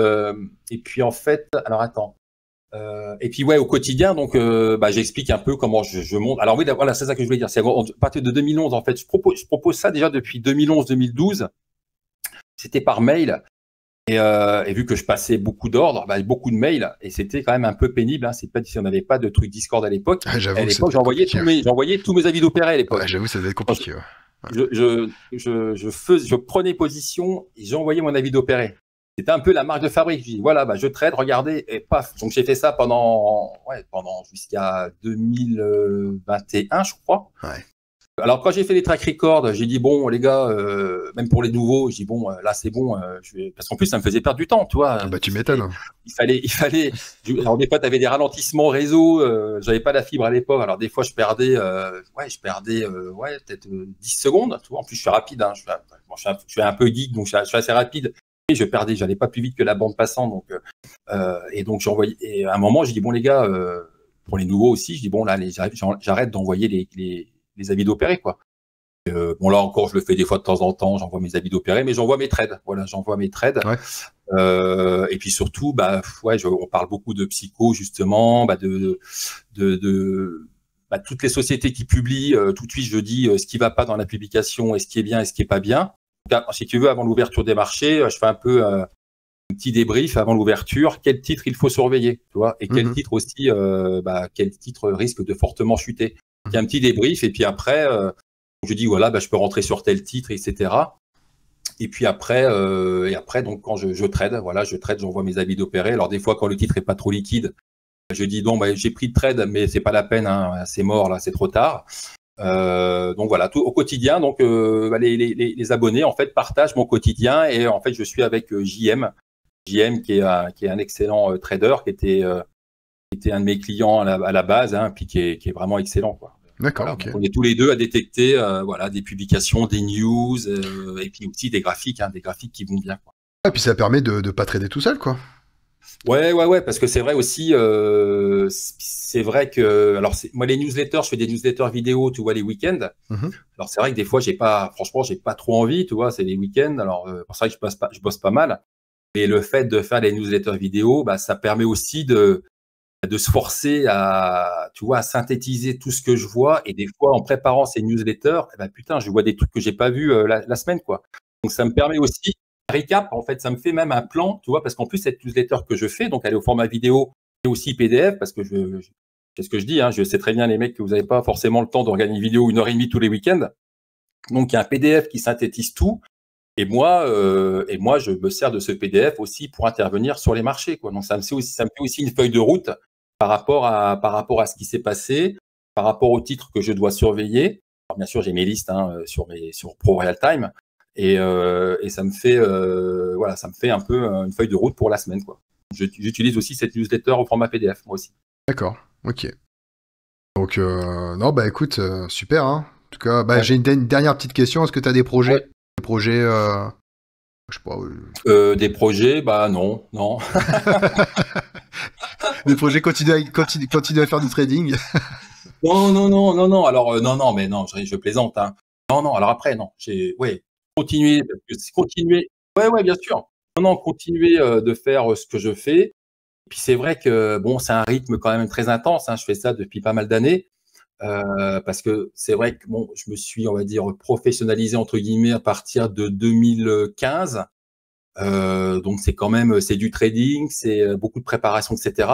en fait, alors attends. Et puis ouais, au quotidien, donc j'explique un peu comment je monte. Alors oui, voilà, c'est ça que je voulais dire. C'est à partir de 2011, en fait, je propose ça déjà depuis 2011-2012. C'était par mail. Et vu que je passais beaucoup d'ordres, beaucoup de mails, et c'était quand même un peu pénible. Hein. C'est pas si on n'avait pas de truc Discord à l'époque. Ah, j'avoue à l'époque, j'envoyais tous mes avis d'opéré à l'époque. Ouais, j'avoue, ça devait être compliqué. Ouais. Je prenais position et j'envoyais mon avis d'opéré. C'était un peu la marque de fabrique. Je dis voilà, je trade, regardez, et paf. Donc j'ai fait ça pendant jusqu'à 2021, je crois. Ouais. Alors quand j'ai fait les track records, j'ai dit bon les gars, même pour les nouveaux, j'ai dit bon là c'est bon, parce qu'en plus ça me faisait perdre du temps, tu vois. Ah tu m'étonnes. Il fallait. Alors des fois t'avais des ralentissements réseau, j'avais pas la fibre à l'époque, alors des fois je perdais peut-être 10 secondes. Tu vois, en plus je suis rapide, hein, je suis un peu geek donc je suis assez rapide. Et j'allais pas plus vite que la bande passante, donc et donc j'ai envoyé. Et à un moment j'ai dit bon les gars, pour les nouveaux aussi, je dis bon là j'arrête d'envoyer les avis d'opéré, quoi. Bon là encore je le fais des fois de temps en temps, j'envoie mes avis d'opéré, mais j'envoie mes trades. Voilà, j'envoie mes trades. Ouais. Et puis surtout, on parle beaucoup de psycho justement, toutes les sociétés qui publient, tout de suite je dis ce qui va pas dans la publication et ce qui est bien et ce qui est pas bien. Donc, si tu veux, avant l'ouverture des marchés, je fais un peu un petit débrief avant l'ouverture, quel titre il faut surveiller, tu vois, et quel titre aussi, quel titre risque de fortement chuter. Il y a un petit débrief et puis après, je dis voilà, je peux rentrer sur tel titre, etc. Et puis après, donc quand je trade, voilà, j'envoie mes avis d'opéré. Alors des fois, quand le titre est pas trop liquide, je dis non, j'ai pris de trade, mais c'est pas la peine, hein, c'est mort là, c'est trop tard. Donc voilà, tout au quotidien. Donc les abonnés en fait partagent mon quotidien et en fait je suis avec JM qui est un excellent trader qui était était un de mes clients à la base, hein, puis qui est vraiment excellent, quoi. D'accord, Voilà, ok. on est tous les deux à détecter voilà, des publications, des news, et puis aussi des graphiques qui vont bien, quoi. Et puis ça permet de pas trader tout seul, quoi. Ouais, parce que c'est vrai aussi, c'est vrai que, alors moi les newsletters, je fais des newsletters vidéo, tu vois, les week-ends. Mhm. Alors c'est vrai que des fois, franchement, j'ai pas trop envie, tu vois, c'est les week-ends. Alors c'est vrai que je bosse pas mal. Et le fait de faire des newsletters vidéo, bah, ça permet aussi de se forcer à, tu vois, à synthétiser tout ce que je vois. Et des fois, en préparant ces newsletters, eh ben, putain, je vois des trucs que j'ai pas vus la semaine, quoi. Donc, ça me permet aussi, récap, en fait, ça me fait même un plan, tu vois, parce qu'en plus, cette newsletter que je fais, donc elle est au format vidéo et aussi PDF, parce que c'est ce que je dis, hein, je sais très bien, les mecs, que vous n'avez pas forcément le temps d'organiser une vidéo 1h30 tous les week-ends. Donc, il y a un PDF qui synthétise tout. Et moi, je me sers de ce PDF aussi pour intervenir sur les marchés, quoi. Donc, ça me fait aussi une feuille de route par rapport à ce qui s'est passé, par rapport aux titres que je dois surveiller. Alors, bien sûr, j'ai mes listes, hein, sur Pro Real Time, et ça me fait voilà, ça me fait un peu une feuille de route pour la semaine, quoi. J'utilise aussi cette newsletter au format PDF, moi aussi. D'accord, ok. Donc, non, bah écoute, super, hein. En tout cas, bah, Ouais. j'ai une dernière petite question. Est-ce que tu as des projets? Ouais. Des projets, je sais pas. Des projets, bah non. Des projets, continuer à faire du trading. Non. Alors, non, mais non, je plaisante, hein. Non. Alors après, non. Continuer, parce que continuer. Ouais, bien sûr. Non, continuer de faire ce que je fais. Et puis c'est vrai que bon, c'est un rythme quand même très intense, hein. Je fais ça depuis pas mal d'années, parce que c'est vrai que bon, je me suis, on va dire, professionnalisé entre guillemets à partir de 2015. Donc c'est du trading, c'est beaucoup de préparation, etc.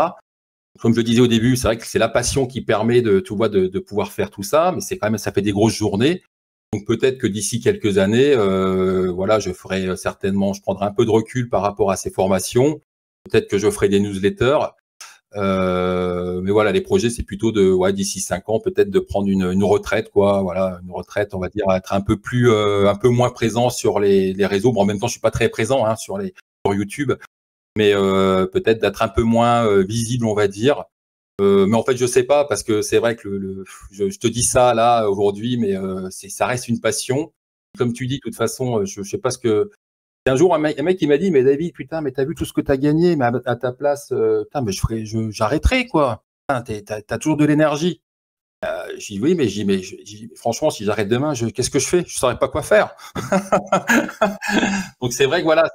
Comme je le disais au début, c'est vrai que c'est la passion qui permet de pouvoir faire tout ça, mais c'est quand même, ça fait des grosses journées. Donc peut-être que d'ici quelques années, voilà, je ferai certainement, je prendrai un peu de recul par rapport à ces formations. Peut-être que je ferai des newsletters. Mais voilà, les projets, c'est plutôt d'ici 5 ans, peut-être de prendre une retraite, quoi. Voilà, une retraite, on va dire, être un peu moins présent sur les réseaux. Bon, en même temps, je suis pas très présent, hein, sur YouTube, mais peut-être d'être un peu moins visible, on va dire. Mais en fait, je sais pas, parce que c'est vrai que je te dis ça là aujourd'hui, mais ça reste une passion. Comme tu dis, de toute façon, je sais pas ce que. Un jour, un mec qui m'a dit, mais David, putain, mais t'as vu tout ce que t'as gagné, mais à ta place, putain, mais j'arrêterai, quoi. Putain, t'as toujours de l'énergie. J'ai dit oui, franchement, si j'arrête demain, qu'est-ce que je fais? Je saurais pas quoi faire. Donc c'est vrai que voilà,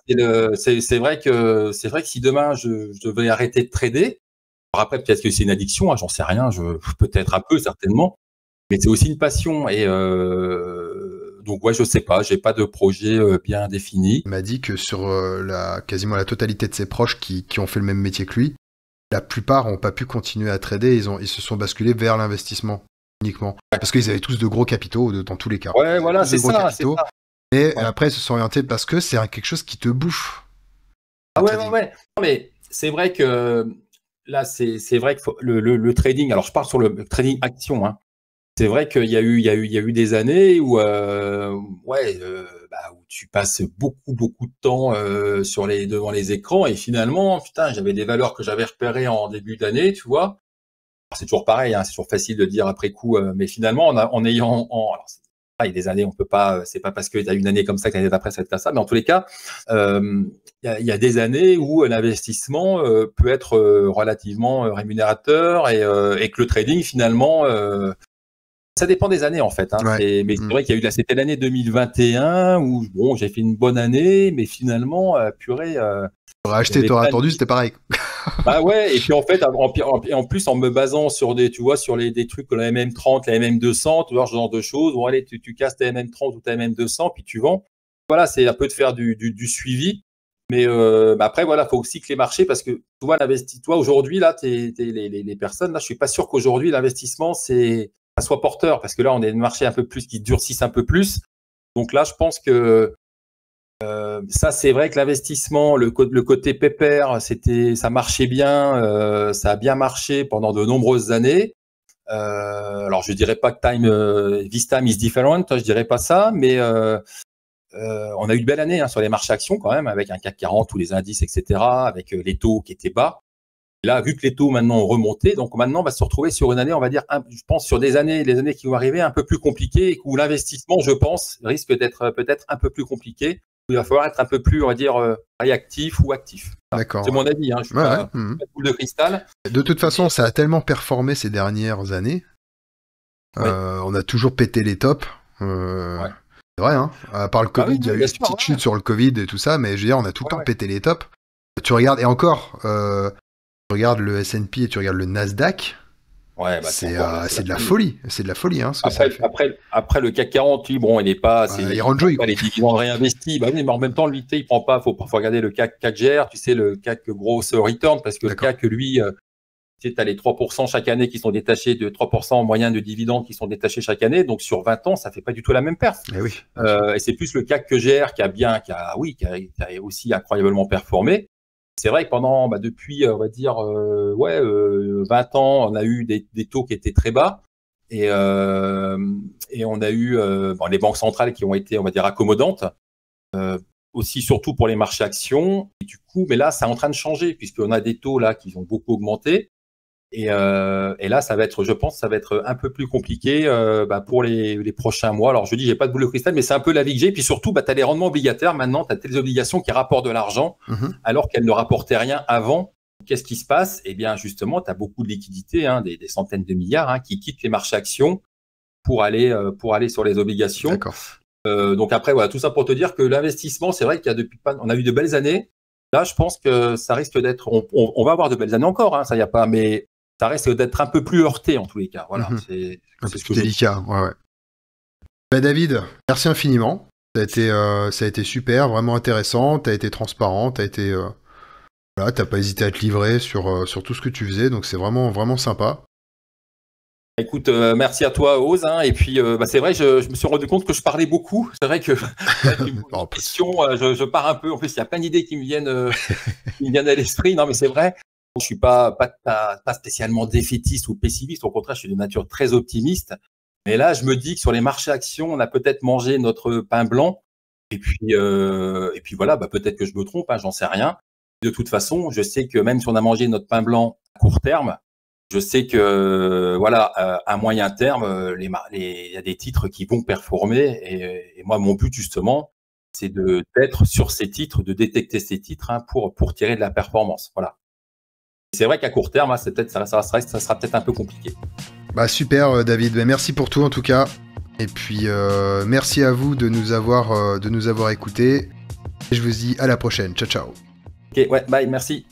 c'est vrai que si demain je devais arrêter de trader, alors après peut-être que c'est une addiction, hein, j'en sais rien, peut-être un peu certainement, mais c'est aussi une passion. Et donc ouais, je sais pas, j'ai pas de projet bien défini. Il m'a dit que sur quasiment la totalité de ses proches qui ont fait le même métier que lui, la plupart n'ont pas pu continuer à trader, ils se sont basculés vers l'investissement uniquement. Parce qu'ils avaient tous de gros capitaux dans tous les cas. Ouais, voilà, Tous de gros capitaux. Et Ouais. après, ils se sont orientés parce que c'est quelque chose qui te bouffe. Ah ouais. Non, mais c'est vrai que là, c'est vrai que le trading, alors je parle sur le trading action, hein. C'est vrai qu'il y a eu des années où, où tu passes beaucoup de temps devant les écrans, et finalement, putain, j'avais des valeurs que j'avais repérées en début d'année, tu vois. Alors, c'est toujours pareil, hein, c'est toujours facile de dire après coup, mais finalement, alors c'est pareil, des années, on peut pas, c'est pas parce que tu as une année comme ça que l'année d'après ça va être ça, mais en tous les cas, il y a des années où l'investissement peut être relativement rémunérateur, et que le trading finalement ça dépend des années en fait, hein. Ouais. Mais c'est vrai qu'il y a eu c'était l'année 2021 où bon, j'ai fait une bonne année, mais finalement, purée, T'aurais il y acheté, avait t'aurais pas. attendu, c'était pareil. Bah ouais, et puis en fait, en plus en me basant sur tu vois, sur des trucs comme la MM30, la MM200, tu vois, ce genre de choses. Bon allez, tu casses ta MM30 ou ta MM200, puis tu vends. Voilà, c'est un peu de faire du suivi. Mais après voilà, faut aussi que les marchés, parce que tu vois toi aujourd'hui là, les personnes là, je suis pas sûr qu'aujourd'hui l'investissement ça soit porteur, parce que là on est un marché un peu plus qui durcisse un peu plus. Donc là, je pense que ça, c'est vrai que l'investissement, le côté pépère, ça marchait bien, ça a bien marché pendant de nombreuses années. Alors, je dirais pas que this time is different, je dirais pas ça, mais on a eu de belles années, hein, sur les marchés actions quand même, avec un CAC 40, tous les indices, etc., avec les taux qui étaient bas. Et là, vu que les taux maintenant ont remonté, donc maintenant on va se retrouver sur une année, on va dire, je pense sur les années qui vont arriver un peu plus compliquées, où l'investissement, je pense, risque d'être peut-être un peu plus compliqué. Il va falloir être un peu plus, on va dire, réactif ou actif. D'accord. C'est mon avis, je suis pas de boule de cristal. De toute façon, ça a tellement performé ces dernières années. On a toujours pété les tops. C'est vrai, à part le Covid, il y a eu une petite chute sur le Covid et tout ça, mais je veux dire, on a tout le temps pété les tops. Tu regardes, et encore, tu regardes le S&P et tu regardes le Nasdaq, c'est de la folie. C'est de la folie, ce que ça a fait. Après, le CAC 40, lui, bon, il n'est pas... il renjoue, pas les dividendes réinvestis. Mais en même temps, lui, il prend pas... Faut regarder le CAC GR, tu sais, le CAC gross return, parce que le CAC, lui... tu as les 3% chaque année qui sont détachés, de 3% en moyenne de dividendes qui sont détachés chaque année. Donc, sur 20 ans, ça fait pas du tout la même perf. Et c'est plus le CAC que GR qui a aussi incroyablement performé. C'est vrai que depuis, on va dire, 20 ans, on a eu des taux qui étaient très bas. Et on a eu les banques centrales qui ont été, on va dire, accommodantes. Aussi surtout pour les marchés actions. Et du coup, mais là, c'est en train de changer puisqu'on a des taux là qui ont beaucoup augmenté. Et là, je pense, ça va être un peu plus compliqué pour les prochains mois. Alors, je dis, j'ai pas de boule de cristal, mais c'est un peu la vie que j'ai. Puis surtout, tu as les rendements obligataires. Maintenant, tu as des obligations qui rapportent de l'argent alors qu'elles ne rapportaient rien avant. Qu'est-ce qui se passe? Eh bien, justement, tu as beaucoup de liquidités, des centaines de milliards qui quittent les marchés actions pour aller sur les obligations. D'accord. Donc après, voilà, tout ça pour te dire que l'investissement, c'est vrai on a eu de belles années. Là, je pense que ça risque d'être, on va avoir de belles années encore, ça y a pas, mais ça risque d'être un peu plus heurté en tous les cas. Voilà, c'est ce que délicat. Ouais. David, merci infiniment. Ça a été super, vraiment intéressant. T'as été transparent, t'as pas hésité à te livrer sur tout ce que tu faisais, donc c'est vraiment vraiment sympa. Écoute, merci à toi, Ose. Et puis, c'est vrai, je me suis rendu compte que je parlais beaucoup. C'est vrai que je pars un peu. En plus, il y a plein d'idées qui me viennent à l'esprit. Non, mais c'est vrai. Je suis pas spécialement défaitiste ou pessimiste. Au contraire, je suis de nature très optimiste. Mais là, je me dis que sur les marchés actions, on a peut-être mangé notre pain blanc. Et puis voilà, peut-être que je me trompe. J'en sais rien. De toute façon, je sais que même si on a mangé notre pain blanc à court terme, je sais que à moyen terme, il y a des titres qui vont performer et moi mon but justement, c'est d'être sur ces titres, de détecter ces titres pour tirer de la performance. Voilà. C'est vrai qu'à court terme, ça sera peut-être un peu compliqué. Super David, merci pour tout en tout cas. Et puis merci à vous de nous avoir écoutés. Et je vous dis à la prochaine. Ciao ciao. Ok, bye, merci.